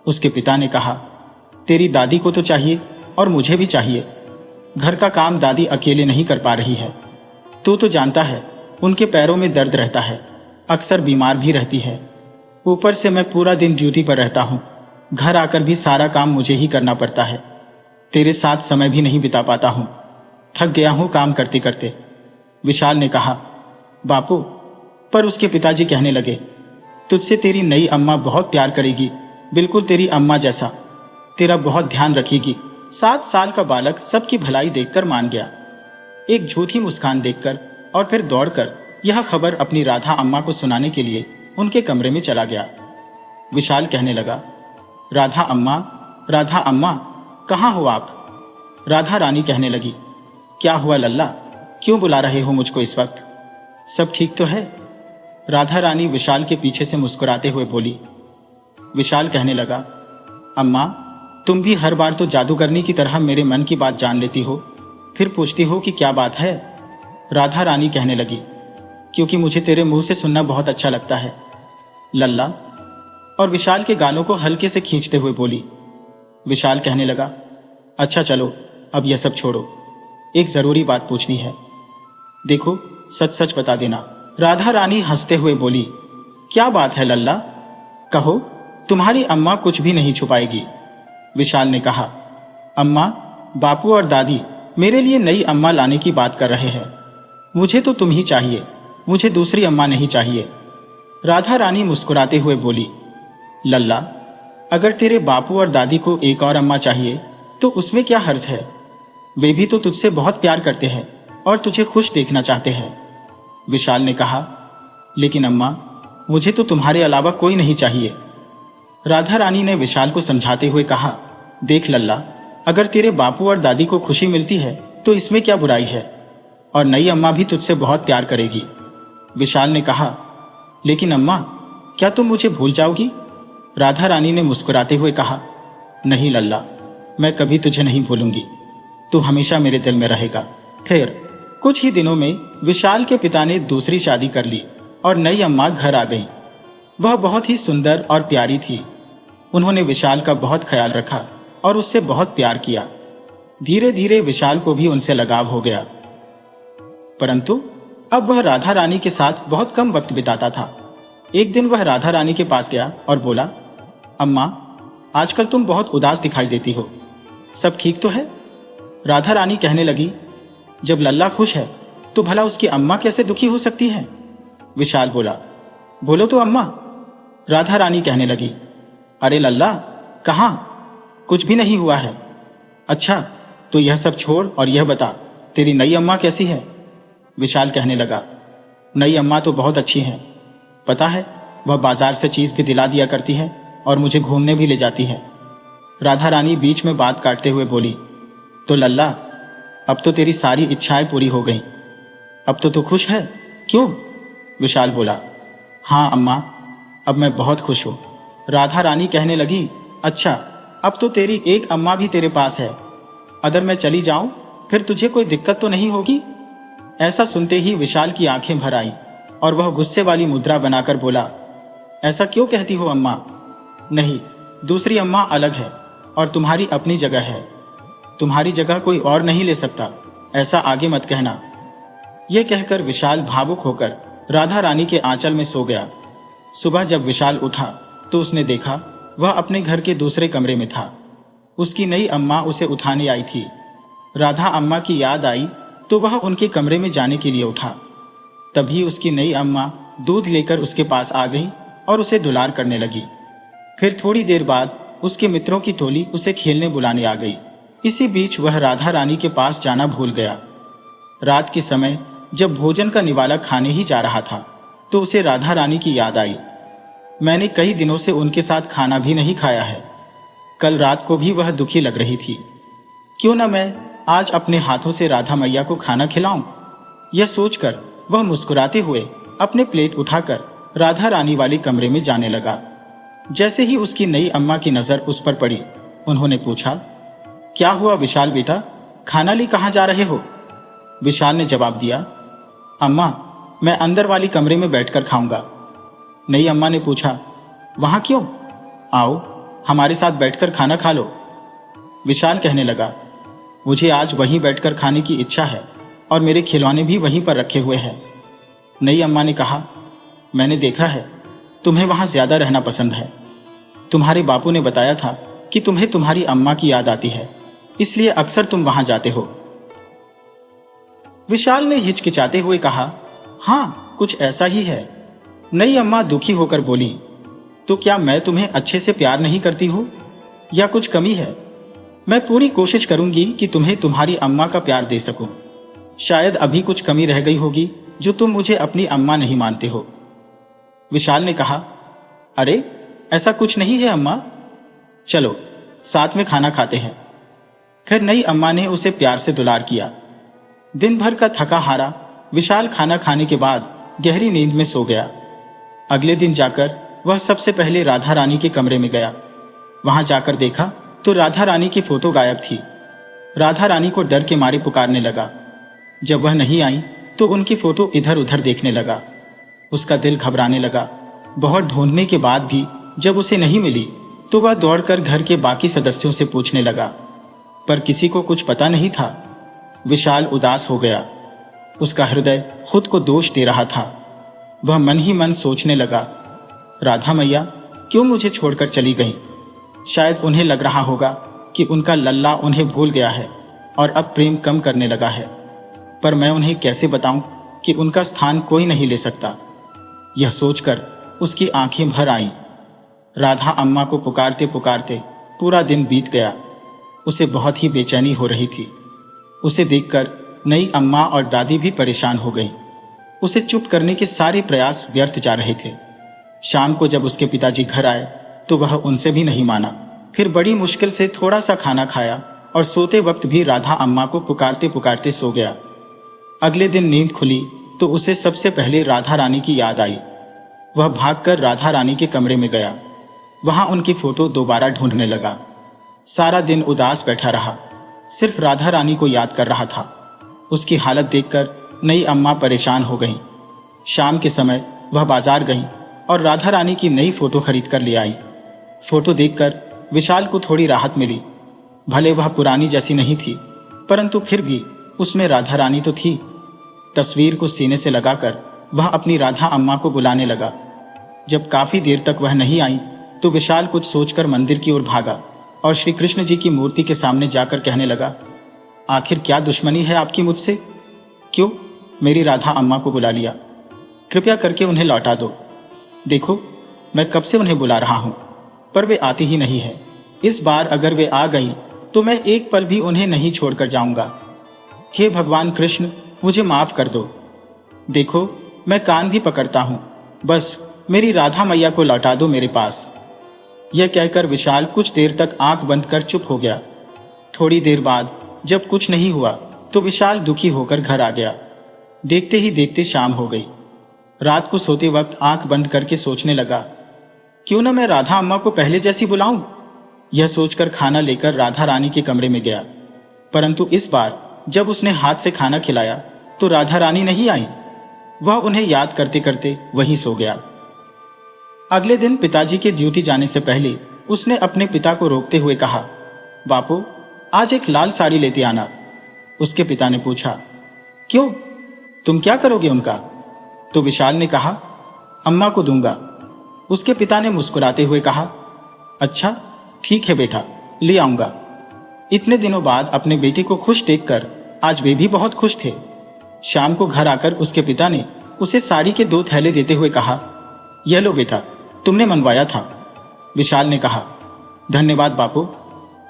उसके पिता ने कहा, तेरी दादी को तो चाहिए और मुझे भी चाहिए। घर का काम दादी अकेले नहीं कर पा रही है। तू तो जानता है उनके पैरों में दर्द रहता है, अक्सर बीमार भी रहती है। ऊपर से मैं पूरा दिन ड्यूटी पर रहता हूँ, घर आकर भी सारा काम मुझे ही करना पड़ता है। तेरे साथ समय भी नहीं बिता पाता हूँ, थक गया हूँ काम करते करते। विशाल ने कहा, बापू, पर उसके पिताजी कहने लगे, तुझसे तेरी नई अम्मा बहुत प्यार करेगी, बिल्कुल तेरी अम्मा जैसा, तेरा बहुत ध्यान रखेगी। 7 साल का बालक सबकी भलाई देखकर मान गया, एक झूठी मुस्कान देखकर, और फिर दौड़कर यह खबर अपनी राधा अम्मा को सुनाने के लिए उनके कमरे में चला गया। विशाल कहने लगा, राधा अम्मा, राधा अम्मा, कहाँ हो आप? राधा रानी कहने लगी, क्या हुआ लल्ला, क्यों बुला रहे हो मुझको इस वक्त? सब ठीक तो है? राधा रानी विशाल के पीछे से मुस्कुराते हुए बोली। विशाल कहने लगा, अम्मा, तुम भी हर बार तो जादूगरनी की तरह मेरे मन की बात जान लेती हो, फिर पूछती हो कि क्या बात है। राधा रानी कहने लगी, क्योंकि मुझे तेरे मुंह से सुनना बहुत अच्छा लगता है लल्ला। और विशाल के गालों को हल्के से खींचते हुए बोली। विशाल कहने लगा, अच्छा चलो अब यह सब छोड़ो, एक जरूरी बात पूछनी है। देखो सच सच बता देना। राधा रानी हंसते हुए बोली, क्या बात है लल्ला, कहो, तुम्हारी अम्मा कुछ भी नहीं छुपाएगी। विशाल ने कहा, अम्मा, बापू और दादी मेरे लिए नई अम्मा लाने की बात कर रहे हैं। मुझे तो तुम ही चाहिए, मुझे दूसरी अम्मा नहीं चाहिए। राधा रानी मुस्कुराते हुए बोली, लल्ला, अगर तेरे बापू और दादी को एक और अम्मा चाहिए तो उसमें क्या हर्ज है? वे भी तो तुझसे बहुत प्यार करते हैं और तुझे खुश देखना चाहते हैं। विशाल ने कहा, लेकिन अम्मा, मुझे तो तुम्हारे अलावा कोई नहीं चाहिए। राधा रानी ने विशाल को समझाते हुए कहा, देख लल्ला, अगर तेरे बापू और दादी को खुशी मिलती है तो इसमें क्या बुराई है, और नई अम्मा भी तुझसे बहुत प्यार करेगी। विशाल ने कहा, लेकिन अम्मा, क्या तुम मुझे भूल जाओगी? राधा रानी ने मुस्कुराते हुए कहा, नहीं लल्ला, मैं कभी तुझे नहीं भूलूंगी, तू हमेशा मेरे दिल में रहेगा। फिर कुछ ही दिनों में विशाल के पिता ने दूसरी शादी कर ली और नई अम्मा घर आ गई। वह बहुत ही सुंदर और प्यारी थी। उन्होंने विशाल का बहुत ख्याल रखा और उससे बहुत प्यार किया। धीरे धीरे विशाल को भी उनसे लगाव हो गया, परंतु अब वह राधा रानी के साथ बहुत कम वक्त बिताता था। एक दिन वह राधा रानी के पास गया और बोला, अम्मा, आजकल तुम बहुत उदास दिखाई देती हो, सब ठीक तो है? राधा रानी कहने लगी, जब लल्ला खुश है तो भला उसकी अम्मा कैसे दुखी हो सकती है? विशाल बोला, बोलो तो अम्मा। राधा रानी कहने लगी, अरे लल्ला, कहाँ, कुछ भी नहीं हुआ है। अच्छा तो यह सब छोड़ और यह बता, तेरी नई अम्मा कैसी है? विशाल कहने लगा, नई अम्मा तो बहुत अच्छी है। पता है, वह बाजार से चीज भी दिला दिया करती है और मुझे घूमने भी ले जाती है। राधा रानी बीच में बात काटते हुए बोली, तो लल्ला, अब तो तेरी सारी इच्छाएं पूरी हो गईं। अब तो तू खुश है, क्यों? विशाल बोला, हाँ अम्मा, अब मैं बहुत खुश हूं। राधा रानी कहने लगी, अच्छा, अब तो तेरी एक अम्मा भी तेरे पास है। अगर मैं चली जाऊं फिर तुझे कोई दिक्कत तो नहीं होगी? ऐसा सुनते ही विशाल की आंखें भर आई और वह गुस्से वाली मुद्रा बनाकर बोला, ऐसा क्यों कहती हो अम्मा? नहीं, दूसरी अम्मा अलग है और तुम्हारी अपनी जगह है। तुम्हारी जगह कोई और नहीं ले सकता, ऐसा आगे मत कहना। यह कहकर विशाल भावुक होकर राधा रानी के आंचल में सो गया। सुबह जब विशाल उठा तो उसने देखा वह अपने घर के दूसरे कमरे में था। उसकी नई अम्मा उसे उठाने आई थी। राधा अम्मा की याद आई तो वह उनके कमरे में जाने के लिए उठा। तभी उसकी नई अम्मा दूध लेकर उसके पास आ गई और उसे दुलार करने लगी। फिर थोड़ी देर बाद उसके मित्रों की टोली उसे खेलने बुलाने आ गई। इसी बीच वह राधा रानी के पास जाना भूल गया। रात के समय जब भोजन का निवाला खाने ही जा रहा था तो उसे राधा रानी की याद आई। मैंने कई दिनों से उनके साथ खाना भी नहीं खाया है। कल रात को भी वह दुखी लग रही थी। क्यों न मैं आज अपने हाथों से राधा मैया को खाना खिलाऊं? यह सोचकर वह मुस्कुराते हुए अपने प्लेट उठाकर राधा रानी वाले कमरे में जाने लगा। जैसे ही उसकी नई अम्मा की नजर उस पर पड़ी, उन्होंने पूछा, क्या हुआ विशाल बेटा, खाना ले कहां जा रहे हो? विशाल ने जवाब दिया, अम्मा, मैं अंदर वाली कमरे में बैठकर खाऊंगा। नई अम्मा ने पूछा, वहां क्यों? आओ, हमारे साथ बैठकर खाना खा लो। विशाल कहने लगा, मुझे आज वहीं बैठकर खाने की इच्छा है और मेरे खिलौने भी वहीं पर रखे हुए हैं। नई अम्मा ने कहा, मैंने देखा है तुम्हें वहां ज्यादा रहना पसंद है। तुम्हारे बापू ने बताया था कि तुम्हें तुम्हारी अम्मा की याद आती है, इसलिए अक्सर तुम वहां जाते हो। विशाल ने हिचकिचाते हुए कहा, हाँ, कुछ ऐसा ही है। नई अम्मा दुखी होकर बोली, तो क्या मैं तुम्हें अच्छे से प्यार नहीं करती हूं या कुछ कमी है? मैं पूरी कोशिश करूंगी कि तुम्हें तुम्हारी अम्मा का प्यार दे सकूं। शायद अभी कुछ कमी रह गई होगी जो तुम मुझे अपनी अम्मा नहीं मानते हो। विशाल ने कहा, अरे ऐसा कुछ नहीं है अम्मा, चलो साथ में खाना खाते हैं। फिर नई अम्मा ने उसे प्यार से दुलार किया। दिन भर का थका हारा विशाल खाना खाने के बाद गहरी नींद में सो गया। अगले दिन जाकर वह सबसे पहले राधा रानी के कमरे में गया। वहां जाकर देखा तो राधा रानी की फोटो गायब थी। राधा रानी को डर के मारे पुकारने लगा। जब वह नहीं आई तो उनकी फोटो इधर उधर देखने लगा। उसका दिल घबराने लगा। बहुत ढूंढने के बाद भी जब उसे नहीं मिली तो वह दौड़कर घर के बाकी सदस्यों से पूछने लगा, पर किसी को कुछ पता नहीं था। विशाल उदास हो गया। उसका हृदय खुद को दोष दे रहा था। वह मन ही मन सोचने लगा, राधा मैया क्यों मुझे छोड़कर चली गई? शायद उन्हें लग रहा होगा कि उनका लल्ला उन्हें भूल गया है और अब प्रेम कम करने लगा है, पर मैं उन्हें कैसे बताऊं कि उनका स्थान कोई नहीं ले सकता। यह सोचकर उसकी आंखें भर आईं। राधा अम्मा को पुकारते पुकारते पूरा दिन बीत गया। उसे बहुत ही बेचैनी हो रही थी। उसे देखकर नई अम्मा और दादी भी परेशान हो गईं। उसे चुप करने के सारे प्रयास व्यर्थ जा रहे थे। शाम को जब उसके पिताजी घर आए तो वह उनसे भी नहीं माना। फिर बड़ी मुश्किल से थोड़ा सा खाना खाया और सोते वक्त भी राधा अम्मा को पुकारते पुकारते सो गया। अगले दिन नींद खुली तो उसे सबसे पहले राधा रानी की याद आई। वह भागकर राधा रानी के कमरे में गया। वहां उनकी फोटो दोबारा ढूंढने लगा। सारा दिन उदास बैठा रहा, सिर्फ राधा रानी को याद कर रहा था। उसकी हालत देखकर नई अम्मा परेशान हो गईं। शाम के समय वह बाजार गईं और राधा रानी की नई फोटो खरीद कर ले आई। फोटो देखकर विशाल को थोड़ी राहत मिली। भले वह पुरानी जैसी नहीं थी, परंतु फिर भी उसमें राधा रानी तो थी। तस्वीर को सीने से लगाकर वह अपनी राधा अम्मा को बुलाने लगा। जब काफी देर तक वह नहीं आई तो विशाल कुछ सोचकर मंदिर की ओर भागा और श्री कृष्ण जी की मूर्ति के सामने जाकर कहने लगा, आखिर क्या दुश्मनी है आपकी मुझसे? क्यों मेरी राधा अम्मा को बुला लिया? कृपया करके उन्हें लौटा दो। देखो, मैं कब से उन्हें बुला रहा हूं, पर वे आती ही नहीं है। इस बार अगर वे आ गई तो मैं एक पल भी उन्हें नहीं छोड़कर जाऊंगा। हे भगवान कृष्ण, मुझे माफ कर दो। देखो, मैं कान भी पकड़ता हूं, बस मेरी राधा मैया को लौटा दो मेरे पास। यह कहकर विशाल कुछ देर तक आंख बंद कर चुप हो गया। थोड़ी देर बाद जब कुछ नहीं हुआ तो विशाल दुखी होकर घर आ गया। देखते ही देखते शाम हो गई। रात को सोते वक्त आंख बंद करके सोचने लगा, क्यों न मैं राधा अम्मा को पहले जैसी बुलाऊं। यह सोचकर खाना लेकर राधा रानी के कमरे में गया, परंतु इस बार जब उसने हाथ से खाना खिलाया तो राधा रानी नहीं आई। वह उन्हें याद करते करते वहीं सो गया। अगले दिन पिताजी के ड्यूटी जाने से पहले उसने अपने पिता को रोकते हुए कहा, बापू, आज एक लाल साड़ी लेते आना। उसके पिता ने पूछा, क्यों, तुम क्या करोगे उनका? तो विशाल ने कहा, अम्मा को दूंगा। उसके पिता ने मुस्कुराते हुए कहा, अच्छा ठीक है बेटा, ले आऊंगा। इतने दिनों बाद अपने बेटे को खुश देखकर आज वे भी बहुत खुश थे। शाम को घर आकर उसके पिता ने उसे साड़ी के 2 थैले देते हुए कहा, यह लो बेटा, तुमने मंगवाया था। विशाल ने कहा, धन्यवाद बापू,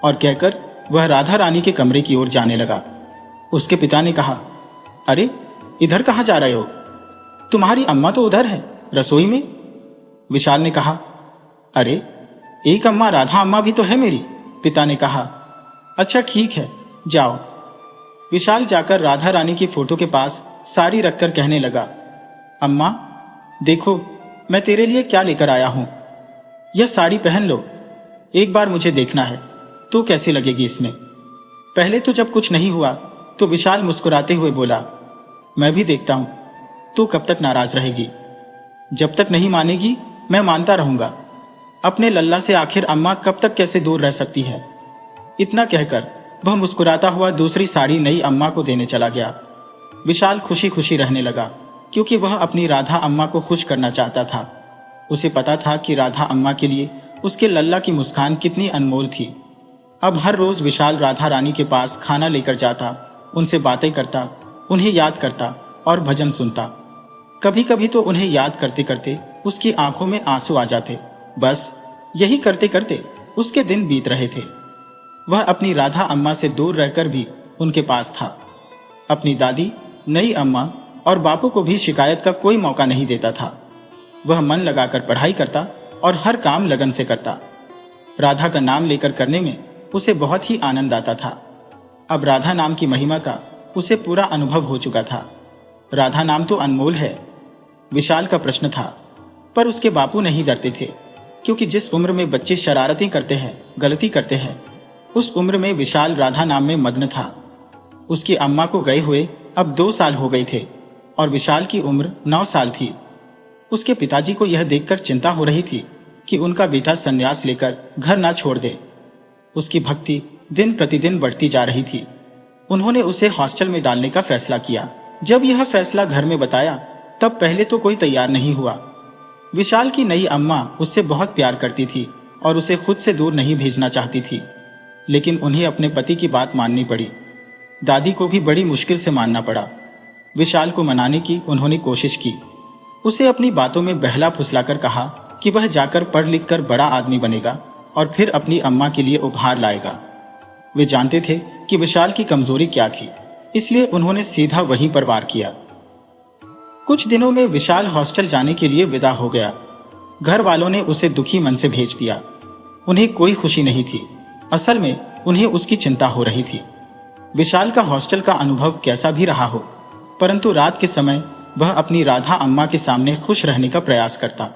और कहकर वह राधा रानी के कमरे की ओर जाने लगा। उसके पिता ने कहा, अरे इधर कहां जा रहे हो? तुम्हारी अम्मा तो उधर है, रसोई में। विशाल ने कहा, अरे एक अम्मा राधा अम्मा भी तो है मेरी। पिता ने कहा, अच्छा ठीक है, जाओ। विशाल जाकर राधा रानी की फोटो के पास साड़ी रखकर कहने लगा, अम्मा देखो, मैं तेरे लिए क्या लेकर आया हूं। यह साड़ी पहन लो, एक बार मुझे देखना है तो कैसी लगेगी इसमें। पहले तो जब कुछ नहीं हुआ तो विशाल मुस्कुराते हुए बोला, मैं भी देखता हूं, तू कब तक नाराज रहेगी। जब तक नहीं मानेगी मैं मानता रहूंगा। अपने लल्ला से आखिर अम्मा कब तक कैसे दूर रह सकती है। इतना कहकर वह मुस्कुराता हुआ दूसरी साड़ी नई अम्मा को देने चला गया। विशाल खुशी खुशी रहने लगा, क्योंकि वह अपनी राधा अम्मा को खुश करना चाहता था। उसे पता था कि राधा अम्मा के लिए उसके लल्ला की मुस्कान कितनी अनमोल थी। अब हर रोज विशाल राधा रानी के पास खाना लेकर जाता, उनसे बातें करता, उन्हें याद करता और भजन सुनता। कभी कभी तो उन्हें याद करते करते उसकी आंखों में आंसू आ जाते। बस यही करते करते उसके दिन बीत रहे थे। वह अपनी राधा अम्मा से दूर रहकर भी उनके पास था। अपनी दादी, नई अम्मा और बापू को भी शिकायत का कोई मौका नहीं देता था। वह मन लगाकर पढ़ाई करता और हर काम लगन से करता। राधा का नाम लेकर करने में उसे बहुत ही आनंद आता था। अब राधा नाम की महिमा का उसे पूरा अनुभव हो चुका था। राधा नाम तो अनमोल है। विशाल का प्रश्न था, पर उसके बापू नहीं डरते थे, क्योंकि जिस उम्र में बच्चे शरारतें करते हैं, गलती करते हैं, उस उम्र में विशाल राधा नाम में मग्न था। उसकी अम्मा को गए हुए अब 2 साल हो गए थे और विशाल की उम्र 9 साल थी। उसके पिताजी को यह देखकर चिंता हो रही थी कि उनका बेटा संन्यास लेकर घर ना छोड़ दे। उसकी भक्ति दिन प्रतिदिन बढ़ती जा रही थी। उन्होंने उसे हॉस्टल में डालने का फैसला किया। जब यह फैसला घर में बताया तब पहले तो कोई तैयार नहीं हुआ। विशाल की नई अम्मा उससे बहुत प्यार करती थी और उसे खुद से दूर नहीं भेजना चाहती थी, लेकिन उन्हें अपने पति की बात माननी पड़ी। दादी को भी बड़ी मुश्किल से मानना पड़ा। विशाल को मनाने की उन्होंने कोशिश की। उसे अपनी बातों में बहला फुसलाकर कहा कि वह जाकर पढ़ लिख कर बड़ा आदमी बनेगा और फिर अपनी अम्मा के लिए उपहार लाएगा। वे जानते थे कि विशाल की कमजोरी क्या थी, इसलिए उन्होंने सीधा वहीं पर वार किया। कुछ दिनों में विशाल हॉस्टल जाने के लिए विदा हो गया। घर वालों ने उसे दुखी मन से भेज दिया। उन्हें कोई खुशी नहीं थी। असल में उन्हें उसकी चिंता हो रही थी। विशाल का हॉस्टल का अनुभव कैसा भी रहा हो, परंतु रात के समय वह अपनी राधा अम्मा के सामने खुश रहने का प्रयास करता।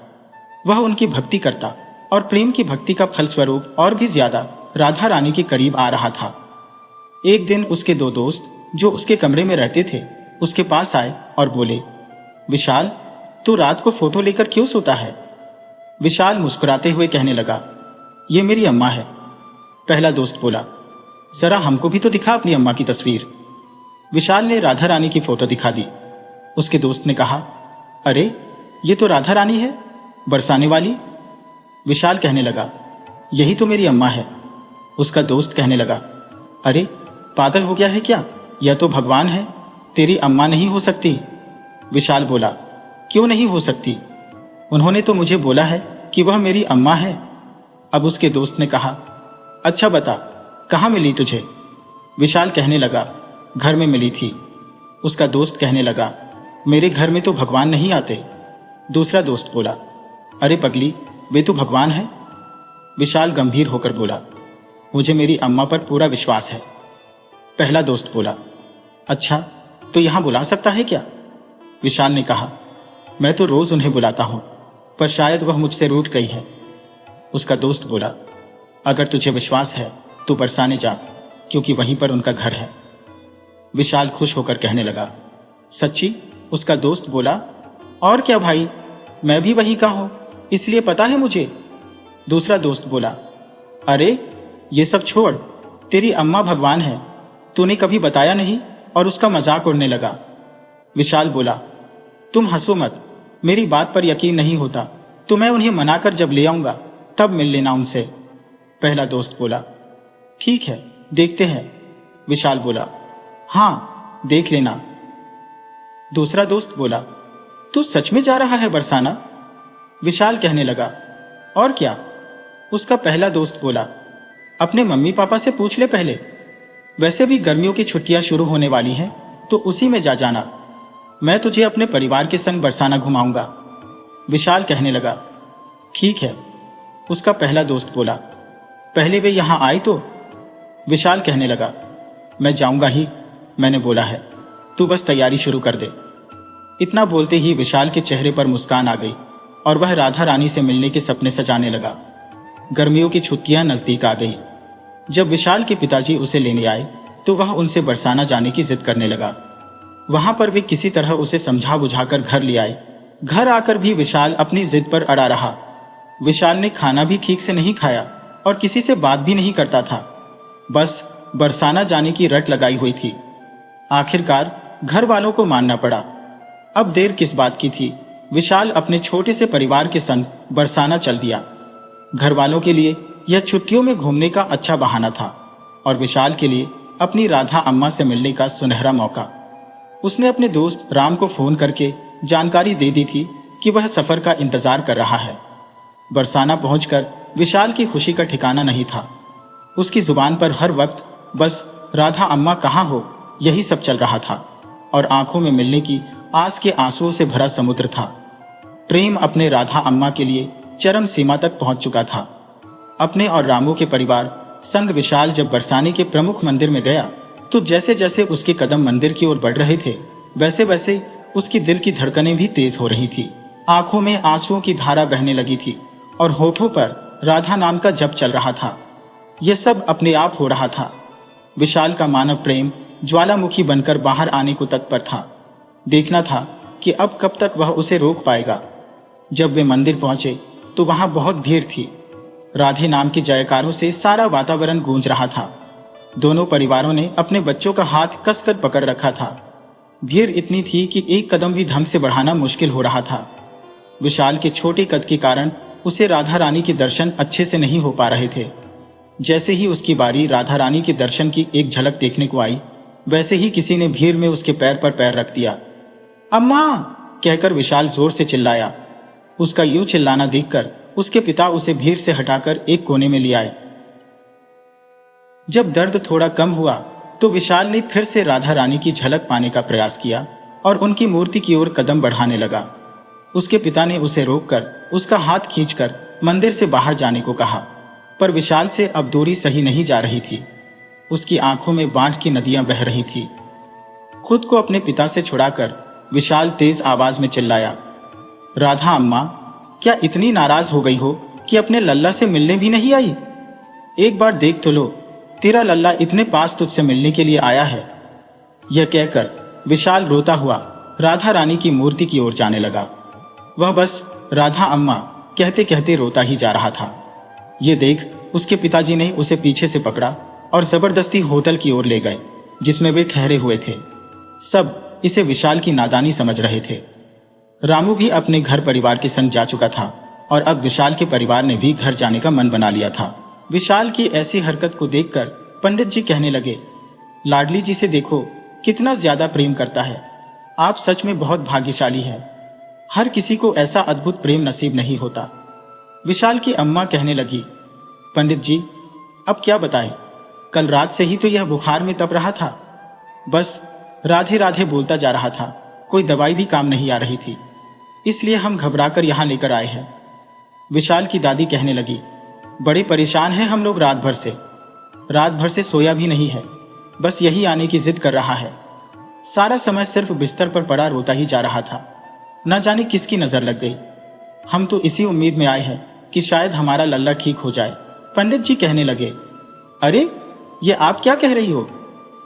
वह उनकी भक्ति करता और प्रेम की भक्ति का फलस्वरूप और भी ज्यादा राधा रानी के करीब आ रहा था। एक दिन उसके 2 दोस्त जो उसके कमरे में रहते थे उसके पास आए और बोले, विशाल, तू रात को फोटो लेकर क्यों सोता है? विशाल मुस्कुराते हुए कहने लगा, ये मेरी अम्मा है। पहला दोस्त बोला, जरा हमको भी तो दिखा अपनी अम्मा की तस्वीर। विशाल ने राधा रानी की फोटो दिखा दी। उसके दोस्त ने कहा, अरे ये तो राधा रानी है, बरसाने वाली। विशाल कहने लगा, यही तो मेरी अम्मा है। उसका दोस्त कहने लगा, अरे पागल हो गया है क्या? यह तो भगवान है, तेरी अम्मा नहीं हो सकती। विशाल बोला, क्यों नहीं हो सकती? उन्होंने तो मुझे बोला है कि वह मेरी अम्मा है। अब उसके दोस्त ने कहा, अच्छा बता, कहाँ मिली तुझे? विशाल कहने लगा, घर में मिली थी। उसका दोस्त कहने लगा, मेरे घर में तो भगवान नहीं आते। दूसरा दोस्त बोला, अरे पगली, वे तो भगवान है। विशाल गंभीर होकर बोला, मुझे मेरी अम्मा पर पूरा विश्वास है। पहला दोस्त बोला, अच्छा तो यहां बुला सकता है क्या? विशाल ने कहा, मैं तो रोज उन्हें बुलाता हूं, पर शायद वह मुझसे रूठ गई है। उसका दोस्त बोला, अगर तुझे विश्वास है तो बरसाने जा, क्योंकि वहीं पर उनका घर है। विशाल खुश होकर कहने लगा, सच्ची? उसका दोस्त बोला, और क्या भाई, मैं भी वहीं का हूं, इसलिए पता है मुझे। दूसरा दोस्त बोला, अरे ये सब छोड़, तेरी अम्मा भगवान है, तूने कभी बताया नहीं, और उसका मजाक उड़ने लगा। विशाल बोला, तुम हंसो मत, मेरी बात पर यकीन नहीं होता तो मैं उन्हें मनाकर जब ले आऊंगा तब मिल लेना उनसे। पहला दोस्त बोला, ठीक है, देखते हैं। विशाल बोला, हाँ देख लेना। दूसरा दोस्त बोला, तू सच में जा रहा है बरसाना? विशाल कहने लगा, और क्या? उसका पहला दोस्त बोला, अपने मम्मी पापा से पूछ ले पहले, वैसे भी गर्मियों की छुट्टियां शुरू होने वाली हैं तो उसी में जा जाना, मैं तुझे अपने परिवार के संग बरसाना घुमाऊंगा। विशाल कहने लगा, ठीक है। उसका पहला दोस्त बोला, पहले वे यहां आए तो? विशाल कहने लगा, मैं जाऊंगा ही, मैंने बोला है, तू बस तैयारी शुरू कर दे। इतना बोलते ही विशाल के चेहरे पर मुस्कान आ गई और वह राधा रानी से मिलने के सपने सजाने लगा। गर्मियों की छुट्टियां नजदीक आ गई। जब विशाल के पिताजी उसे लेने आए तो वह उनसे बरसाना जाने की जिद करने लगा। वहां पर वे किसी तरह उसे समझा बुझाकर घर ले आए। घर आकर भी विशाल अपनी जिद पर अड़ा रहा। विशाल ने खाना भी ठीक से नहीं खाया और किसी से बात भी नहीं करता था, बस बरसाना जाने की रट लगाई हुई थी। आखिरकार घर वालों को मानना पड़ा। अब देर किस बात की थी, विशाल अपने छोटे से परिवार के संग बरसाना चल दिया। घर वालों के लिए यह छुट्टियों में घूमने का अच्छा बहाना था और विशाल के लिए अपनी राधा अम्मा से मिलने का सुनहरा मौका। उसने अपने दोस्त राम को फोन करके जानकारी दे दी थी कि वह सफर का इंतजार कर रहा है। बरसाना पहुंचकर विशाल की खुशी का ठिकाना नहीं था। उसकी जुबान पर हर वक्त बस राधा अम्मा कहाँ हो, यही सब चल रहा था और आंखों में मिलने की आस के आंसुओं से भरा समुद्र था। प्रेम अपने राधा अम्मा के लिए चरम सीमा तक पहुंच चुका था। अपने और रामू के परिवार संग विशाल जब बरसाने के प्रमुख मंदिर में गया तो जैसे जैसे उसके कदम मंदिर की ओर बढ़ रहे थे वैसे वैसे उसकी दिल की धड़कनें भी तेज हो रही थी। आंखों में आंसुओं की धारा बहने लगी थी और होठों पर राधा नाम का जप चल रहा था। यह सब अपने आप हो रहा था। विशाल का मानव प्रेम ज्वालामुखी बनकर बाहर आने को तत्पर था। देखना था कि अब कब तक वह उसे रोक पाएगा। जब वे मंदिर पहुंचे तो वहां बहुत भीड़ थी। राधे नाम के जयकारों से सारा वातावरण गूंज रहा था। दोनों परिवारों ने अपने बच्चों का हाथ कसकर पकड़ रखा था। भीड़ इतनी थी कि एक कदम भी ढंग से बढ़ाना मुश्किल हो रहा था। विशाल के छोटे कद के कारण उसे राधा रानी के दर्शन अच्छे से नहीं हो पा रहे थे। जैसे ही उसकी बारी राधा रानी के दर्शन की एक झलक देखने को आई, वैसे ही किसी ने भीड़ में उसके पैर पर पैर रख दिया। अम्मा कहकर विशाल जोर से चिल्लाया। उसका यूं चिल्लाना देखकर उसके पिता उसे भीड़ से हटाकर एक कोने में ले आए। जब दर्द थोड़ा कम हुआ तो विशाल ने फिर से राधा रानी की झलक पाने का प्रयास किया और उनकी मूर्ति की ओर कदम बढ़ाने लगा। उसके पिता ने उसे रोककर उसका हाथ खींचकर मंदिर से बाहर जाने को कहा, पर विशाल से अब दूरी सही नहीं जा रही थी। उसकी आंखों में बाढ़ की नदियां बह रही थी। खुद को अपने पिता से छुड़ाकर विशाल तेज आवाज में चिल्लाया, राधा अम्मा, क्या इतनी नाराज हो गई हो कि अपने लल्ला से मिलने भी नहीं आई? एक बार देख तो लो, तेरा लल्ला इतने पास तुझसे मिलने के लिए आया है। यह कहकर विशाल रोता हुआ राधा रानी की मूर्ति की ओर जाने लगा। वह बस राधा अम्मा कहते कहते रोता ही जा रहा था। ये देख उसके पिताजी ने उसे पीछे से पकड़ा और जबरदस्ती होटल की ओर ले गए जिसमें वे ठहरे हुए थे। सब इसे विशाल की नादानी समझ रहे थे। रामू भी अपने घर परिवार के संग जा चुका था और अब विशाल के परिवार ने भी घर जाने का मन बना लिया था। विशाल की ऐसी हरकत को देखकर पंडित जी कहने लगे, लाडली जी से देखो कितना ज्यादा प्रेम करता है। आप सच में बहुत भाग्यशाली हैं। हर किसी को ऐसा अद्भुत प्रेम नसीब नहीं होता। विशाल की अम्मा कहने लगी, पंडित जी अब क्या बताएं, कल रात से ही तो यह बुखार में तप रहा था। बस राधे राधे बोलता जा रहा था। कोई दवाई भी काम नहीं आ रही थी, इसलिए हम घबराकर यहाँ लेकर आए हैं। विशाल की दादी कहने लगी, बड़े परेशान हैं हम लोग रात भर से सोया भी नहीं है, बस यही आने की जिद कर रहा है। सारा समय सिर्फ बिस्तर पर पड़ा रोता ही जा रहा था। न जाने किसकी नजर लग गई। हम तो इसी उम्मीद में आए हैं कि शायद हमारा लल्ला ठीक हो जाए। पंडित जी कहने लगे, अरे ये आप क्या कह रही हो?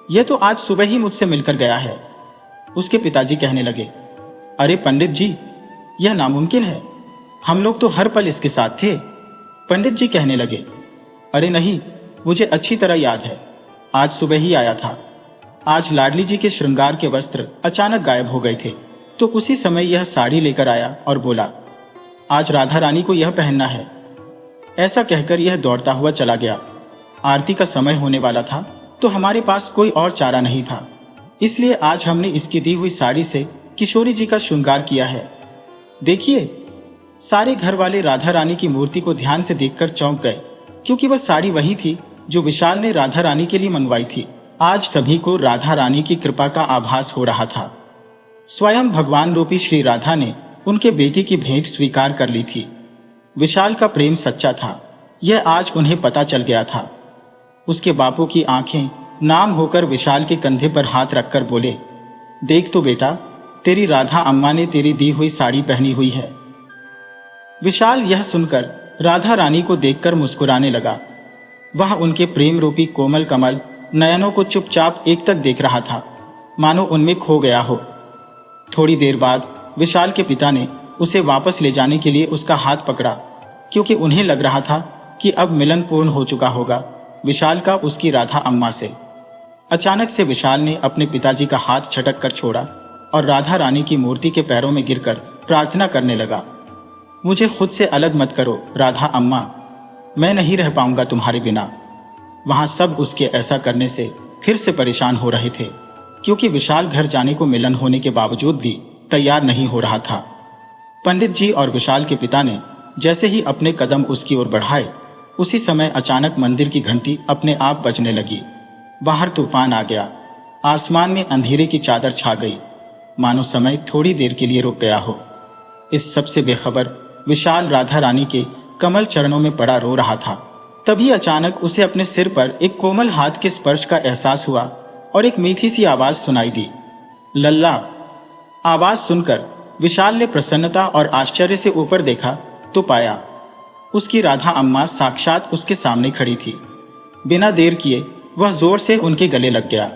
ये तो आज सुबह ही मुझसे मिलकर गया है। उसके पिताजी कहने लगे, अरे पंडित जी, यह नामुमकिन है, हम लोग तो हर पल इसके साथ थे। पंडित जी कहने लगे, अरे नहीं, मुझे अच्छी तरह याद है, आज सुबह ही आया था। आज लाडली जी के श्रृंगार के वस्त्र अचानक गायब हो गए थे, तो उसी समय यह साड़ी लेकर आया और बोला, आज राधा रानी को यह पहनना है। ऐसा कहकर यह दौड़ता हुआ चला गया। आरती का समय होने वाला था, तो हमारे पास कोई और चारा नहीं था, इसलिए आज हमने इसकी दी हुई साड़ी से किशोरी जी का श्रृंगार किया है। देखिए, सारे घर वाले राधा रानी की मूर्ति को ध्यान से देखकर चौंक गए, क्योंकि वह साड़ी वही थी जो विशाल ने राधा रानी के लिए मंगवाई थी। आज सभी को राधा रानी की कृपा का आभास हो रहा था। स्वयं भगवान रूपी श्री राधा ने उनके बेटे की भेंट स्वीकार कर ली थी। विशाल का प्रेम सच्चा था, यह आज उन्हें पता चल गया था। उसके बापू की आंखें नाम होकर विशाल के कंधे पर हाथ रखकर बोले, देख तो बेटा, तेरी राधा अम्मा ने तेरी दी हुई साड़ी पहनी हुई है। विशाल यह सुनकर राधा रानी को देखकर मुस्कुराने लगा। वह उनके प्रेम रूपी कोमल कमल नयनों को चुपचाप एकटक देख रहा था, मानो उनमें खो गया हो। थोड़ी देर बाद विशाल के पिता ने उसे वापस ले जाने के लिए उसका हाथ पकड़ा, क्योंकि उन्हें लग रहा था कि अब मिलन पूर्ण हो चुका होगा विशाल का उसकी राधा अम्मा से। अचानक से विशाल ने अपने पिताजी का हाथ झटक कर छोड़ा और राधा रानी की मूर्ति के पैरों में गिरकर प्रार्थना करने लगा, मुझे खुद से अलग मत करो राधा अम्मा, मैं नहीं रह पाऊंगा तुम्हारे बिना। वहां सब उसके ऐसा करने से फिर से परेशान हो रहे थे, क्योंकि विशाल घर जाने को मिलन होने के बावजूद भी तैयार नहीं हो रहा था। पंडित जी और विशाल के पिता ने जैसे ही अपने कदम उसकी ओर बढ़ाए, उसी समय अचानक मंदिर की घंटी अपने आप बजने लगी। बाहर तूफान आ गया, आसमान में अंधेरे की चादर छा गई, मानो समय थोड़ी देर के लिए रुक गया हो। इस सबसे बेखबर विशाल राधा रानी के कमल चरणों में पड़ा रो रहा था। तभी अचानक उसे अपने सिर पर एक कोमल हाथ के स्पर्श का एहसास हुआ और एक मीठी सी आवाज सुनाई दी, लल्ला। आवाज सुनकर विशाल ने प्रसन्नता और आश्चर्य से ऊपर देखा तो पाया उसकी राधा अम्मा साक्षात उसके सामने खड़ी थी। बिना देर किए वह जोर से उनके गले लग गया।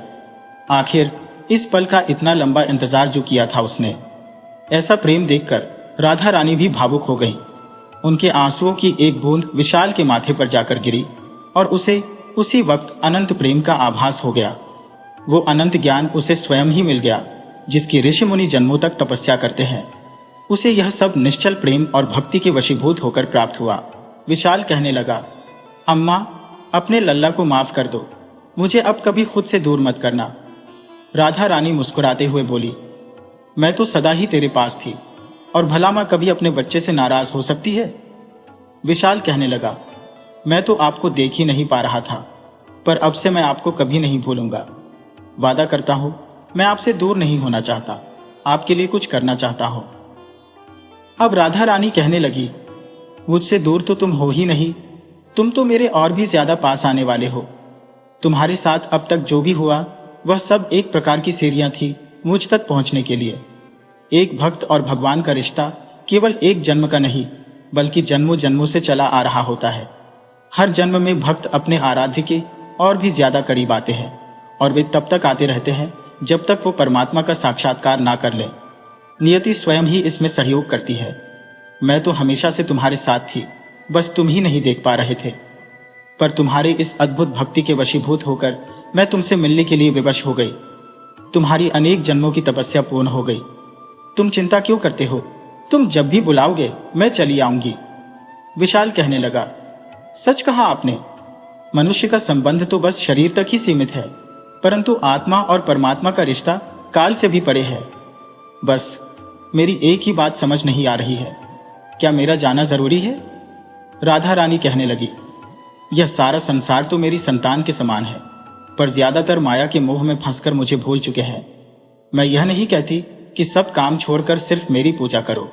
आखिर इस पल का इतना लंबा इंतजार जो किया था उसने। ऐसा प्रेम देखकर राधा रानी भी भावुक हो गई। उनके आंसुओं की एक बूंद विशाल के माथे पर जाकर गिरी और उसे उसी वक्त अनंत प्रेम का आभास हो गया। वो अनंत ज्ञान उसे स्वयं ही मिल गया, जिसकी ऋषि मुनि जन्मों तक तपस्या करते हैं। उसे यह सब निश्चल प्रेम और भक्ति के वशीभूत होकर प्राप्त हुआ। विशाल कहने लगा, अम्मा, अपने लल्ला को माफ कर दो, मुझे अब कभी खुद से दूर मत करना। राधा रानी मुस्कुराते हुए बोली, मैं तो सदा ही तेरे पास थी, और भला मैं कभी अपने बच्चे से नाराज हो सकती है? विशाल कहने लगा, मैं तो आपको देख ही नहीं पा रहा था, पर अब से मैं आपको कभी नहीं भूलूंगा। वादा करता हूं, मैं आपसे दूर नहीं होना चाहता, आपके लिए कुछ करना चाहता हूं। अब राधा रानी कहने लगी, मुझसे दूर तो तुम हो ही नहीं, तुम तो मेरे और भी ज्यादा पास आने वाले हो। तुम्हारे साथ अब तक जो भी हुआ वह सब एक प्रकार की सीढ़ियां थी मुझ तक पहुंचने के लिए। एक भक्त और भगवान का रिश्ता केवल एक जन्म का नहीं, बल्कि जन्मों जन्मों से चला आ रहा होता है। हर जन्म में भक्त अपने आराध्य के और भी ज्यादा करीब आते हैं, और वे तब तक आते रहते हैं जब तक वो परमात्मा का साक्षात्कार ना कर ले। नियति स्वयं ही इसमें सहयोग करती है। मैं तो हमेशा से तुम्हारे साथ थी, बस तुम ही नहीं देख पा रहे थे। पर तुम्हारे इस अद्भुत भक्ति के वशीभूत होकर मैं तुमसे मिलने के लिए विवश हो गई। तुम्हारी अनेक जन्मों की तपस्या पूर्ण हो गई। तुम चिंता क्यों करते हो? तुम जब भी बुलाओगे मैं चली आऊंगी। विशाल कहने लगा, सच कहा आपने। मनुष्य का संबंध तो बस शरीर तक ही सीमित है, परंतु आत्मा और परमात्मा का रिश्ता काल से भी परे है। बस मेरी एक ही बात समझ नहीं आ रही है, क्या मेरा जाना जरूरी है? राधा रानी कहने लगी, यह सारा संसार तो मेरी संतान के समान है। पर ज्यादातर माया के मोह में फंसकर मुझे भूल चुके हैं। मैं यह नहीं कहती कि सब काम छोड़कर सिर्फ मेरी पूजा करो।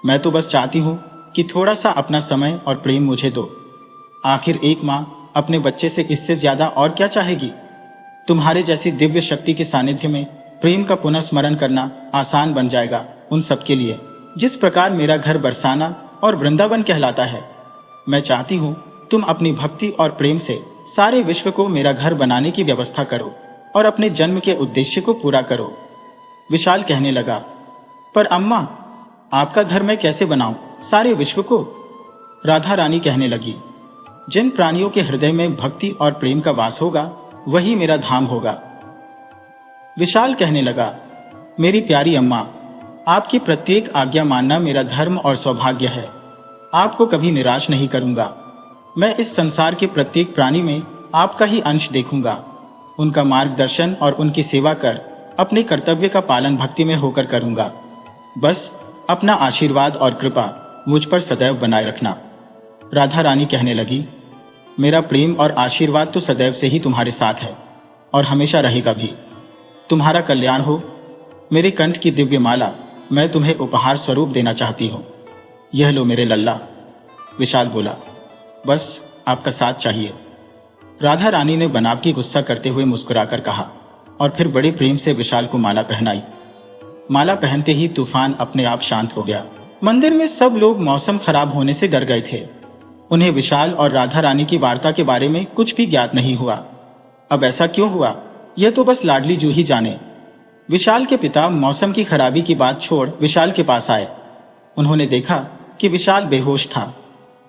मैं तो बस चाहती हूँ कि थोड़ा सा अपना समय और प्रेम मुझे दो। आखिर एक माँ अपने बच्चे से इससे ज्यादा और क्या चाहेगी। तुम्हारे जैसी दिव्य शक्ति के सानिध्य में प्रेम का पुनर्स्मरण करना आसान बन जाएगा उन सबके लिए, जिस प्रकार मेरा घर बरसाना और वृंदावन कहलाता है। मैं चाहती हूँ तुम अपनी भक्ति और प्रेम से सारे विश्व को मेरा घर बनाने की व्यवस्था करो और अपने जन्म के उद्देश्य को पूरा करो। विशाल कहने लगा, पर अम्मा, आपका घर मैं कैसे बनाऊं सारे विश्व को? राधा रानी कहने लगी, जिन प्राणियों के हृदय में भक्ति और प्रेम का वास होगा वही मेरा धाम होगा। विशाल कहने लगा, मेरी प्यारी अम्मा, आपकी प्रत्येक आज्ञा मानना मेरा धर्म और सौभाग्य है। आपको कभी निराश नहीं करूंगा। मैं इस संसार के प्रत्येक प्राणी में आपका ही अंश देखूंगा। उनका मार्गदर्शन और उनकी सेवा कर अपने कर्तव्य का पालन भक्ति में होकर करूंगा। बस अपना आशीर्वाद और कृपा मुझ पर सदैव बनाए रखना। राधा रानी कहने लगी, मेरा प्रेम और आशीर्वाद तो सदैव से ही तुम्हारे साथ है और हमेशा रहेगा भी। तुम्हारा कल्याण हो। मेरे कंठ की दिव्य माला मैं तुम्हें उपहार स्वरूप देना चाहती हूँ। यह लो मेरे लल्ला। विशाल बोला, बस आपका साथ चाहिए। राधा रानी ने बनावटी गुस्सा करते हुए मुस्कुराकर कहा और फिर बड़े प्रेम से विशाल को माला पहनाई। माला पहनते ही तूफान अपने आप शांत हो गया। मंदिर में सब लोग मौसम खराब होने से डर गए थे। उन्हें विशाल और राधा रानी की वार्ता के बारे में कुछ भी ज्ञात नहीं हुआ। अब ऐसा क्यों हुआ, यह तो बस लाडली जू ही जाने। विशाल के पिता मौसम की खराबी की बात छोड़ विशाल के पास आए। उन्होंने देखा कि विशाल बेहोश था।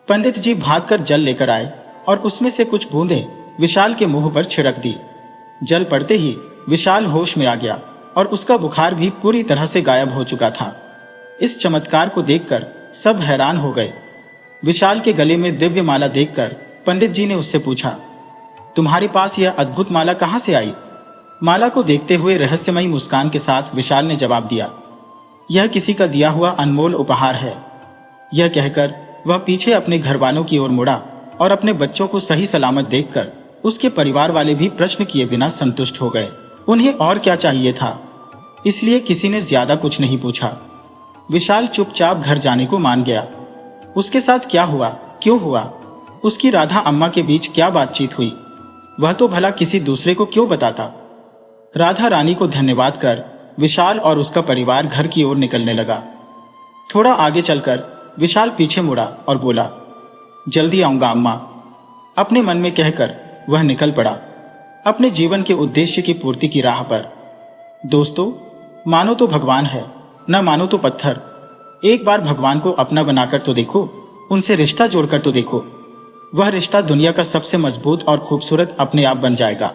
पंडित जी भागकर जल लेकर आए और उसमें से कुछ बूंदें विशाल के मुंह पर छिड़क दी। जल पड़ते ही विशाल होश में आ गया और उसका बुखार भी पूरी तरह से गायब हो चुका था। इस चमत्कार को देखकर सब हैरान हो गए। विशाल के गले में दिव्य माला देखकर पंडित जी ने उससे पूछा, तुम्हारे पास यह अद्भुत माला कहां से आई? माला को देखते हुए रहस्यमयी मुस्कान के साथ विशाल ने जवाब दिया, यह किसी का दिया हुआ अनमोल उपहार है। यह कहकर वह पीछे अपने घर वालों की ओर मुड़ा और अपने बच्चों को सही सलामत देखकर उसके परिवार वाले भी प्रश्न किए बिना संतुष्ट हो गए। उन्हें और क्या चाहिए था, इसलिए किसी ने ज्यादा कुछ नहीं पूछा। विशाल चुपचाप घर जाने को मान गया। उसके साथ क्या हुआ, क्यों हुआ, उसकी राधा अम्मा के बीच क्या बातचीत हुई, वह तो भला किसी दूसरे को क्यों बताता। राधा रानी को धन्यवाद कर विशाल और उसका परिवार घर की ओर निकलने लगा। थोड़ा आगे चलकर विशाल पीछे मुड़ा और बोला, जल्दी आऊंगा अम्मा। अपने मन में कहकर वह निकल पड़ा अपने जीवन के उद्देश्य की पूर्ति की राह पर। दोस्तों, मानो तो भगवान है, न मानो तो पत्थर। एक बार भगवान को अपना बनाकर तो देखो, उनसे रिश्ता जोड़कर तो देखो। वह रिश्ता दुनिया का सबसे मजबूत और खूबसूरत अपने आप बन जाएगा।